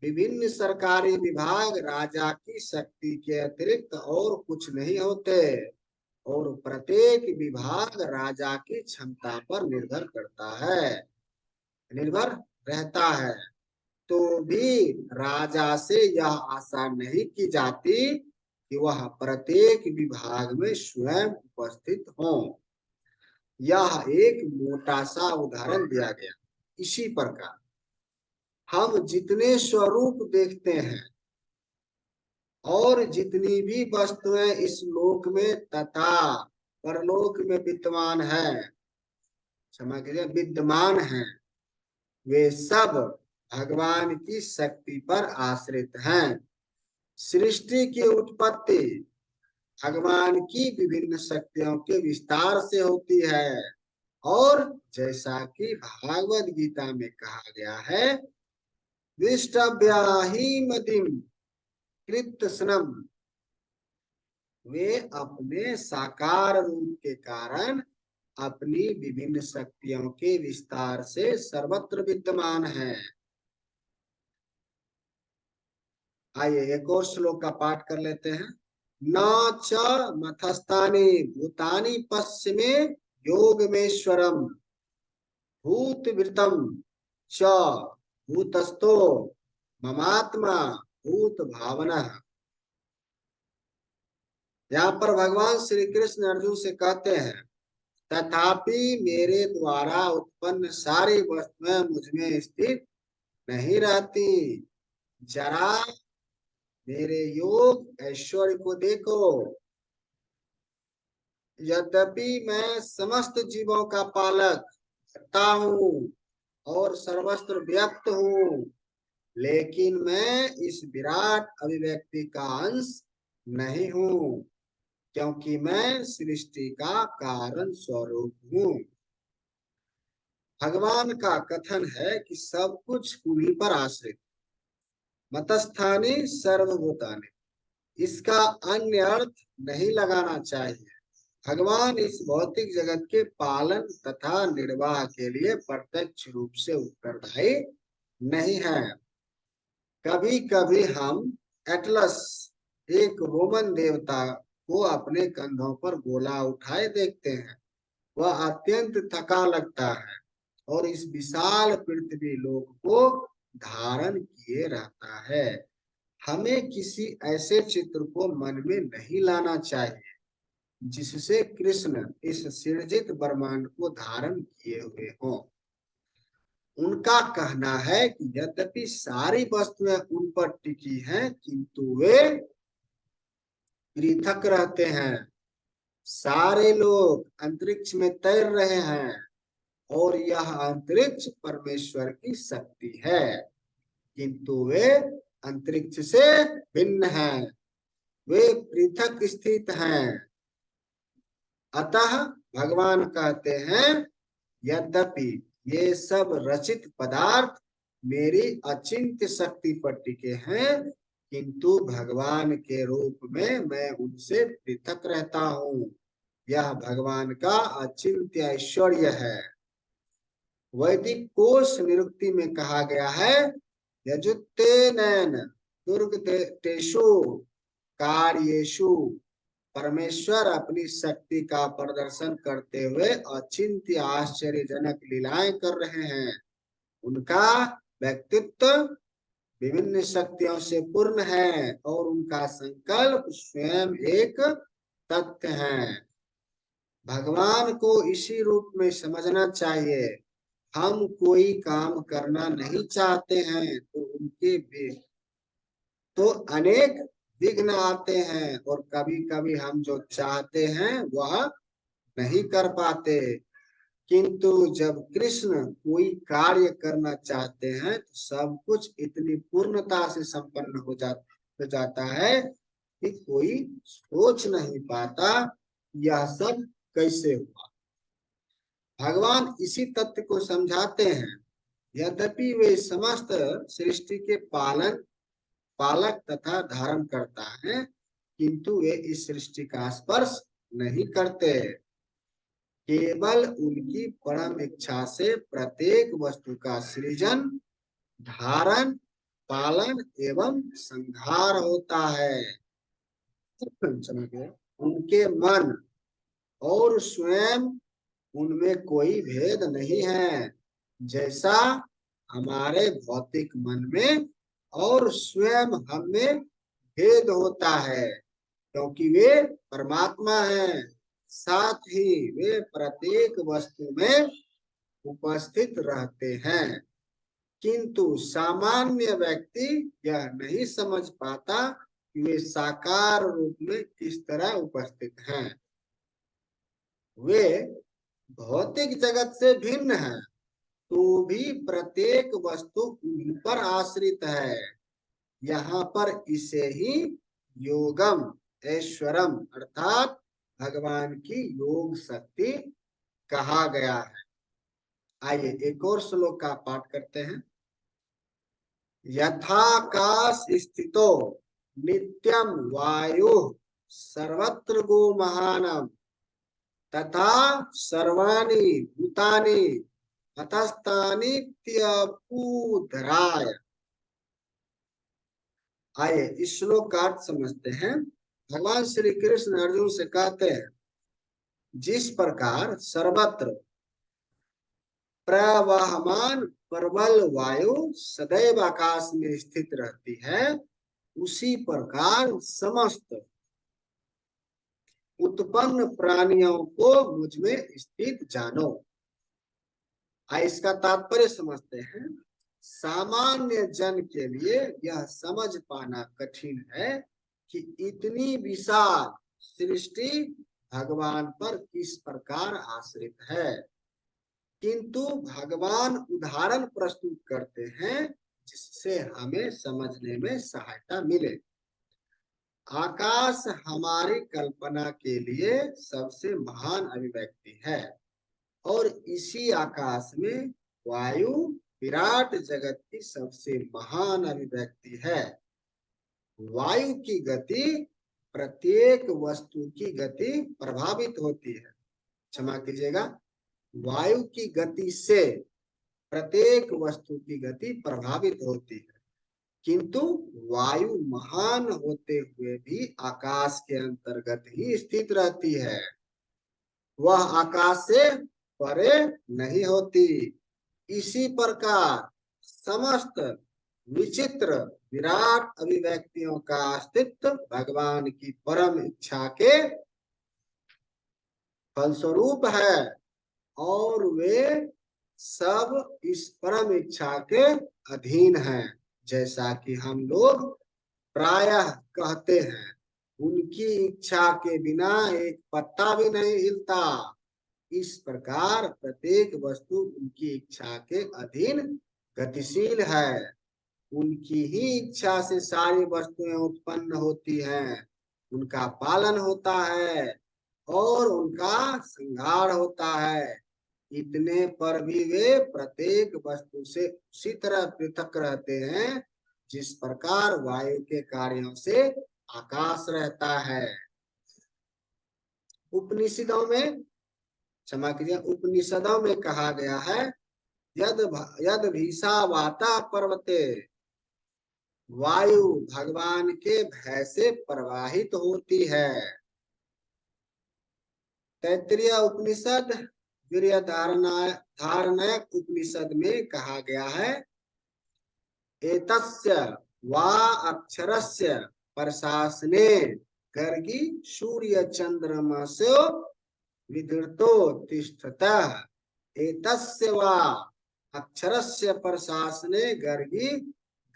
विभिन्न सरकारी विभाग राजा की शक्ति के अतिरिक्त और कुछ नहीं होते और प्रत्येक विभाग राजा की क्षमता पर निर्भर रहता है। तो भी राजा से यह आशा नहीं की जाती कि वह प्रत्येक विभाग में स्वयं उपस्थित हो। यह एक मोटा सा उदाहरण दिया गया। इसी प्रकार हम जितने स्वरूप देखते हैं और जितनी भी वस्तुएं इस लोक में तथा परलोक में विद्यमान है, विद्यमान है, वे सब भगवान की शक्ति पर आश्रित हैं। सृष्टि की उत्पत्ति भगवान की विभिन्न शक्तियों के विस्तार से होती है और जैसा कि भागवत गीता में कहा गया है, विष्टभ्या ही मदिम कृतस्नम, वे अपने साकार रूप के कारण अपनी विभिन्न शक्तियों के विस्तार से सर्वत्र विद्यमान है। आइए एक और श्लोक का पाठ कर लेते हैं। न च मथस्थानि भूतानि पश्चिमे योगमेश्वरम भूतवृतम च भूतस्थो ममात्मा भूत भावना। यहाँ पर भगवान श्री कृष्ण अर्जुन से कहते हैं, तथापि मेरे द्वारा उत्पन्न सारी वस्तुएं मुझमें स्थित नहीं रहती। जरा मेरे योग ऐश्वर्य को देखो। यद्यपि मैं समस्त जीवों का पालक करता हूँ और सर्वत्र व्यक्त हूँ, लेकिन मैं इस विराट अभिव्यक्ति का अंश नहीं हूँ, क्योंकि मैं सृष्टि का कारण स्वरूप हूँ। भगवान का कथन है कि सब कुछ उन्हीं पर आश्रित। मतस्थानी सर्वभूतानि, इसका अन्य अर्थ नहीं लगाना चाहिए। भगवान इस भौतिक जगत के पालन तथा निर्वाह के लिए प्रत्यक्ष रूप से उत्तरदायी नहीं है। कभी कभी हम एटलस, एक रोमन देवता को अपने कंधों पर गोला उठाए देखते हैं। वह अत्यंत थका लगता है और इस विशाल पृथ्वी लोक को धारण किए रहता है। हमें किसी ऐसे चित्र को मन में नहीं लाना चाहिए जिससे कृष्ण इस सृजित ब्रह्मांड को धारण किए हुए हों। उनका कहना है कि यद्यपि सारी वस्तुएं उन पर टिकी हैं, किंतु वे पृथक रहते हैं। सारे लोग अंतरिक्ष में तैर रहे हैं और यह अंतरिक्ष परमेश्वर की शक्ति है, किंतु वे अंतरिक्ष से भिन्न हैं, वे पृथक स्थित हैं। अतः भगवान कहते हैं, यद्यपि ये सब रचित पदार्थ मेरी अचिंत्य शक्ति पर टिके हैं, किंतु भगवान के रूप में मैं उनसे पृथक रहता हूँ। यह भगवान का अचिंत्य ऐश्वर्य है। वैदिक कोश निरुक्ति में कहा गया है, यजुत्ते नैन दुर्गतेषु कार्येषु, परमेश्वर अपनी शक्ति का प्रदर्शन करते हुए अचिंत्य आश्चर्यजनक लीलाएं कर रहे हैं। उनका व्यक्तित्व विभिन्न शक्तियों से पूर्ण है और उनका संकल्प स्वयं एक तथ्य है। भगवान को इसी रूप में समझना चाहिए। हम कोई काम करना नहीं चाहते हैं तो उनके भी तो अनेक विघ्न आते हैं और कभी कभी हम जो चाहते हैं वह नहीं कर पाते। किंतु जब कृष्ण कोई कार्य करना चाहते हैं तो सब कुछ इतनी पूर्णता से संपन्न हो जाता है कि कोई सोच नहीं पाता यह सब कैसे हुआ। भगवान इसी तथ्य को समझाते हैं। यद्यपि वे समस्त सृष्टि के पालक तथा धारण करता है, किंतु वे इस सृष्टि का स्पर्श नहीं करते। केवल उनकी परम इच्छा से प्रत्येक वस्तु का सृजन, धारण, पालन एवं संहार होता है। उनके मन और स्वयं उनमें कोई भेद नहीं है, जैसा हमारे भौतिक मन में और स्वयं हम में भेद होता है, क्योंकि वे परमात्मा हैं। साथ ही वे प्रत्येक वस्तु में उपस्थित रहते हैं, किंतु सामान्य व्यक्ति यह नहीं समझ पाता कि वे साकार रूप में किस तरह उपस्थित हैं। वे भौतिक जगत से भिन्न है तो भी प्रत्येक वस्तु उन्हीं पर आश्रित है। यहाँ पर इसे ही योगम ऐश्वरम अर्थात भगवान की योग शक्ति कहा गया है। आइए एक और श्लोक का पाठ करते हैं। यथाकाश स्थितो नित्यम वायु सर्वत्र गो महानम तथा सर्वाणि भूतानि अतस्तानित्यपूधराय। आइए इस श्लोक का अर्थ समझते हैं। भगवान श्री कृष्ण अर्जुन से कहते हैं, जिस प्रकार सर्वत्र प्रवहमान प्रबल वायु सदैव आकाश में स्थित रहती है, उसी प्रकार समस्त उत्पन्न प्राणियों को मुझ में स्थित जानो। इसका तात्पर्य समझते हैं। सामान्य जन के लिए यह समझ पाना कठिन है कि इतनी विशाल सृष्टि भगवान पर किस प्रकार आश्रित है, किंतु भगवान उदाहरण प्रस्तुत करते हैं जिससे हमें समझने में सहायता मिले। आकाश हमारी कल्पना के लिए सबसे महान अभिव्यक्ति है और इसी आकाश में वायु विराट जगत की सबसे महान अभिव्यक्ति है। वायु की गति प्रत्येक वस्तु की गति प्रभावित होती है। क्षमा कीजिएगा, वायु की गति से प्रत्येक वस्तु की गति प्रभावित होती है, किंतु वायु महान होते हुए भी आकाश के अंतर्गत ही स्थित रहती है। वह आकाश से परे नहीं होती। इसी प्रकार समस्त विचित्र विराट अभिव्यक्तियों का अस्तित्व भगवान की परम इच्छा के फलस्वरूप है और वे सब इस परम इच्छा के अधीन हैं। जैसा कि हम लोग प्रायः कहते हैं, उनकी इच्छा के बिना एक पत्ता भी नहीं हिलता। इस प्रकार प्रत्येक वस्तु उनकी इच्छा के अधीन गतिशील है। उनकी ही इच्छा से सारी वस्तुएं उत्पन्न होती हैं, उनका पालन होता है और उनका संहार होता है। इतने पर भी वे प्रत्येक वस्तु से उसी तरह पृथक रहते हैं जिस प्रकार वायु के कार्यों से आकाश रहता है। उपनिषदों में, क्षमा कीजिए, उपनिषदों में कहा गया है यद यद भीषा वाता पर्वते, वायु भगवान के भय से प्रवाहित होती है। तैत्तिरीय उपनिषद वीर्य धारणयक उपनिषद में कहा गया है एतस्य वा अक्षरस्य प्रशासने गर्गी सूर्य चंद्रमसो विधृतो तिष्ठतः, एतस्य वा अक्षरस्य प्रशासने गर्गी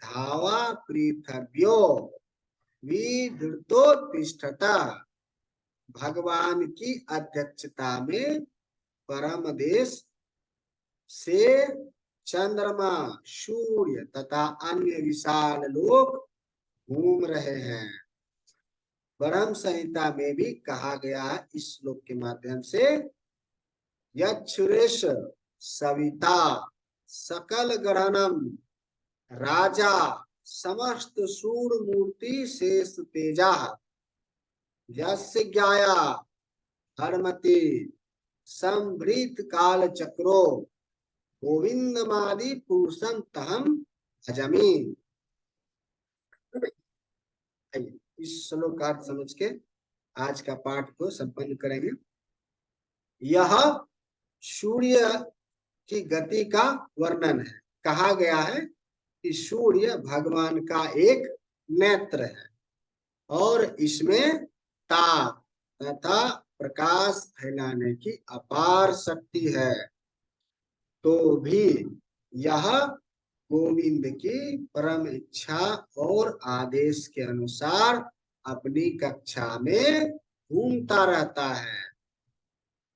धावा पृथव्यो विधृतो तिष्ठतः। भगवान की अध्यक्षता में परम देश से चंद्रमा, सूर्य तथा अन्य विशाल लोग घूम रहे हैं। ब्रह्म संहिता में भी कहा गया है इस श्लोक के माध्यम से यच्छुरेश सविता सकल ग्रहणम राजा समस्त सूर मूर्ति शेष तेजा यस्य ज्ञाया हरमति संभृत काल चक्रो गोविंदमादि पुरुषम तहम भजमी। इस श्लोक का अर्थ समझ के आज का पाठ को संपन्न करेंगे। यह सूर्य की गति का वर्णन है। कहा गया है कि सूर्य भगवान का एक नेत्र है और इसमें ताप तथा प्रकाश फैलाने की अपार शक्ति है, तो भी यह गोविंद की परम इच्छा और आदेश के अनुसार अपनी कक्षा में घूमता रहता है।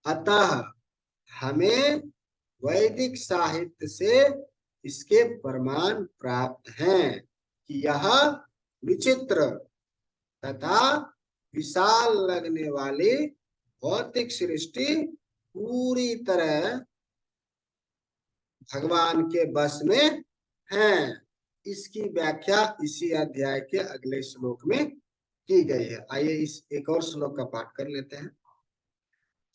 अतः हमें वैदिक साहित्य से इसके प्रमाण प्राप्त हैं कि यह विचित्र तथा विशाल लगने वाली भौतिक सृष्टि पूरी तरह भगवान के बस में है। इसकी व्याख्या इसी अध्याय के अगले श्लोक में की गई है। आइए इस एक और श्लोक का पाठ कर लेते हैं।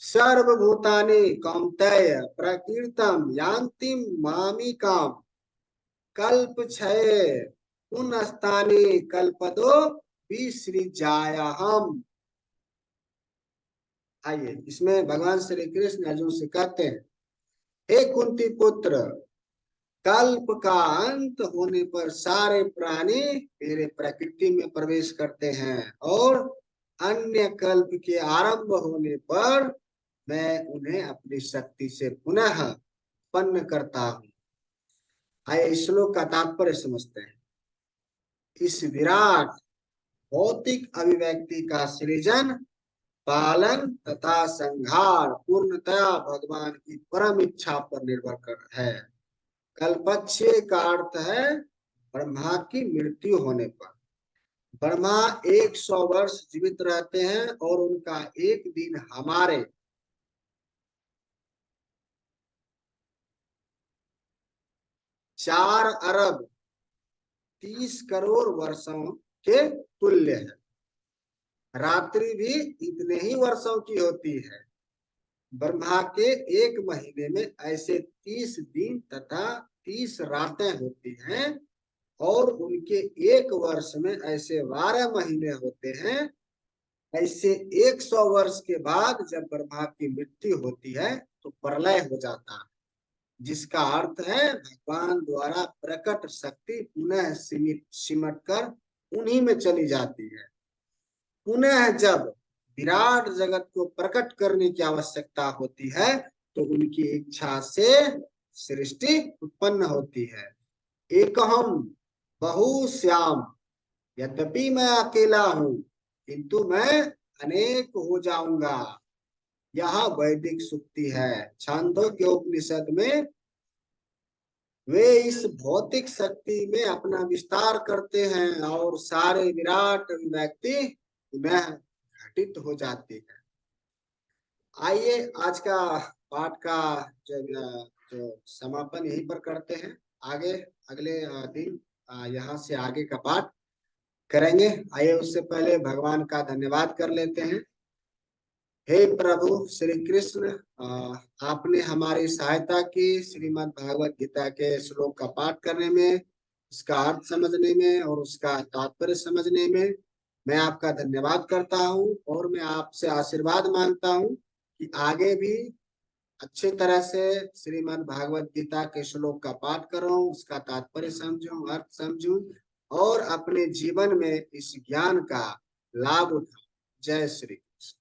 सर्वभूतानि कौन्तेय प्रकीर्तम यान्ति मामिकाम कल्पक्षये पुनस्तानि कल्पदो विसृजायाहम्। आइए इसमें भगवान श्री कृष्ण अर्जुन से कहते हैं, हे कुंती पुत्र, कल्प का अंत होने पर सारे प्राणी मेरे प्रकृति में प्रवेश करते हैं और अन्य कल्प के आरंभ होने पर मैं उन्हें अपनी शक्ति से पुनः उत्पन्न करता हूँ। आइए इस श्लोक का तात्पर्य समझते हैं। इस विराट भौतिक अभिव्यक्ति का सृजन, पालन तथा संहार पूर्णतया भगवान की परम इच्छा पर निर्भर कर है। कल्पक्षय का अर्थ है ब्रह्मा की मृत्यु होने पर। ब्रह्मा 100 वर्ष जीवित रहते हैं और उनका एक दिन हमारे 4 अरब 30 करोड़ वर्षों के तुल्य है। रात्रि भी इतने ही वर्षों की होती है। ब्रह्मा के एक महीने में ऐसे 30 दिन तथा 30 रातें होती हैं और उनके एक वर्ष में ऐसे 12 महीने होते हैं। ऐसे 100 वर्ष के बाद जब ब्रह्मा की मृत्यु होती है तो प्रलय हो जाता है, जिसका अर्थ है भगवान द्वारा प्रकट शक्ति पुनः सिमट कर उन्हीं में चली जाती है। पुनः जब विराट जगत को प्रकट करने की आवश्यकता होती है तो उनकी इच्छा से सृष्टि उत्पन्न होती है। एक हम बहु श्याम, यद्यपि मैं अकेला हूं किंतु मैं अनेक हो जाऊंगा। यह वैदिक सूक्ति है। छांदोग्य उपनिषद में वे इस भौतिक शक्ति में अपना विस्तार करते हैं और सारे विराट अभिव्यक्ति पुनः घटित हो जाती है। आइए आज का पाठ का जो समापन यहीं पर करते हैं। आगे अगले दिन यहाँ से आगे का पाठ करेंगे। आइए उससे पहले भगवान का धन्यवाद कर लेते हैं। हे प्रभु श्री कृष्ण, आपने हमारी सहायता की श्रीमद् भागवत गीता के श्लोक का पाठ करने में, उसका अर्थ समझने में और उसका तात्पर्य समझने में। मैं आपका धन्यवाद करता हूँ और मैं आपसे आशीर्वाद मांगता हूँ कि आगे भी अच्छी तरह से श्रीमद् भागवत गीता के श्लोक का पाठ करूं, उसका तात्पर्य समझूं, अर्थ समझूं और अपने जीवन में इस ज्ञान का लाभ उठाऊं। जय श्री कृष्ण।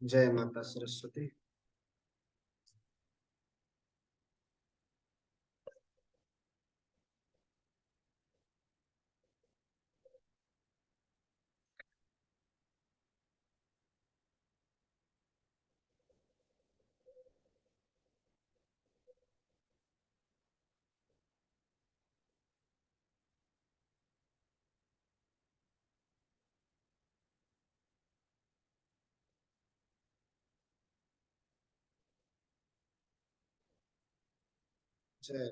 जय माता सरस्वती। जय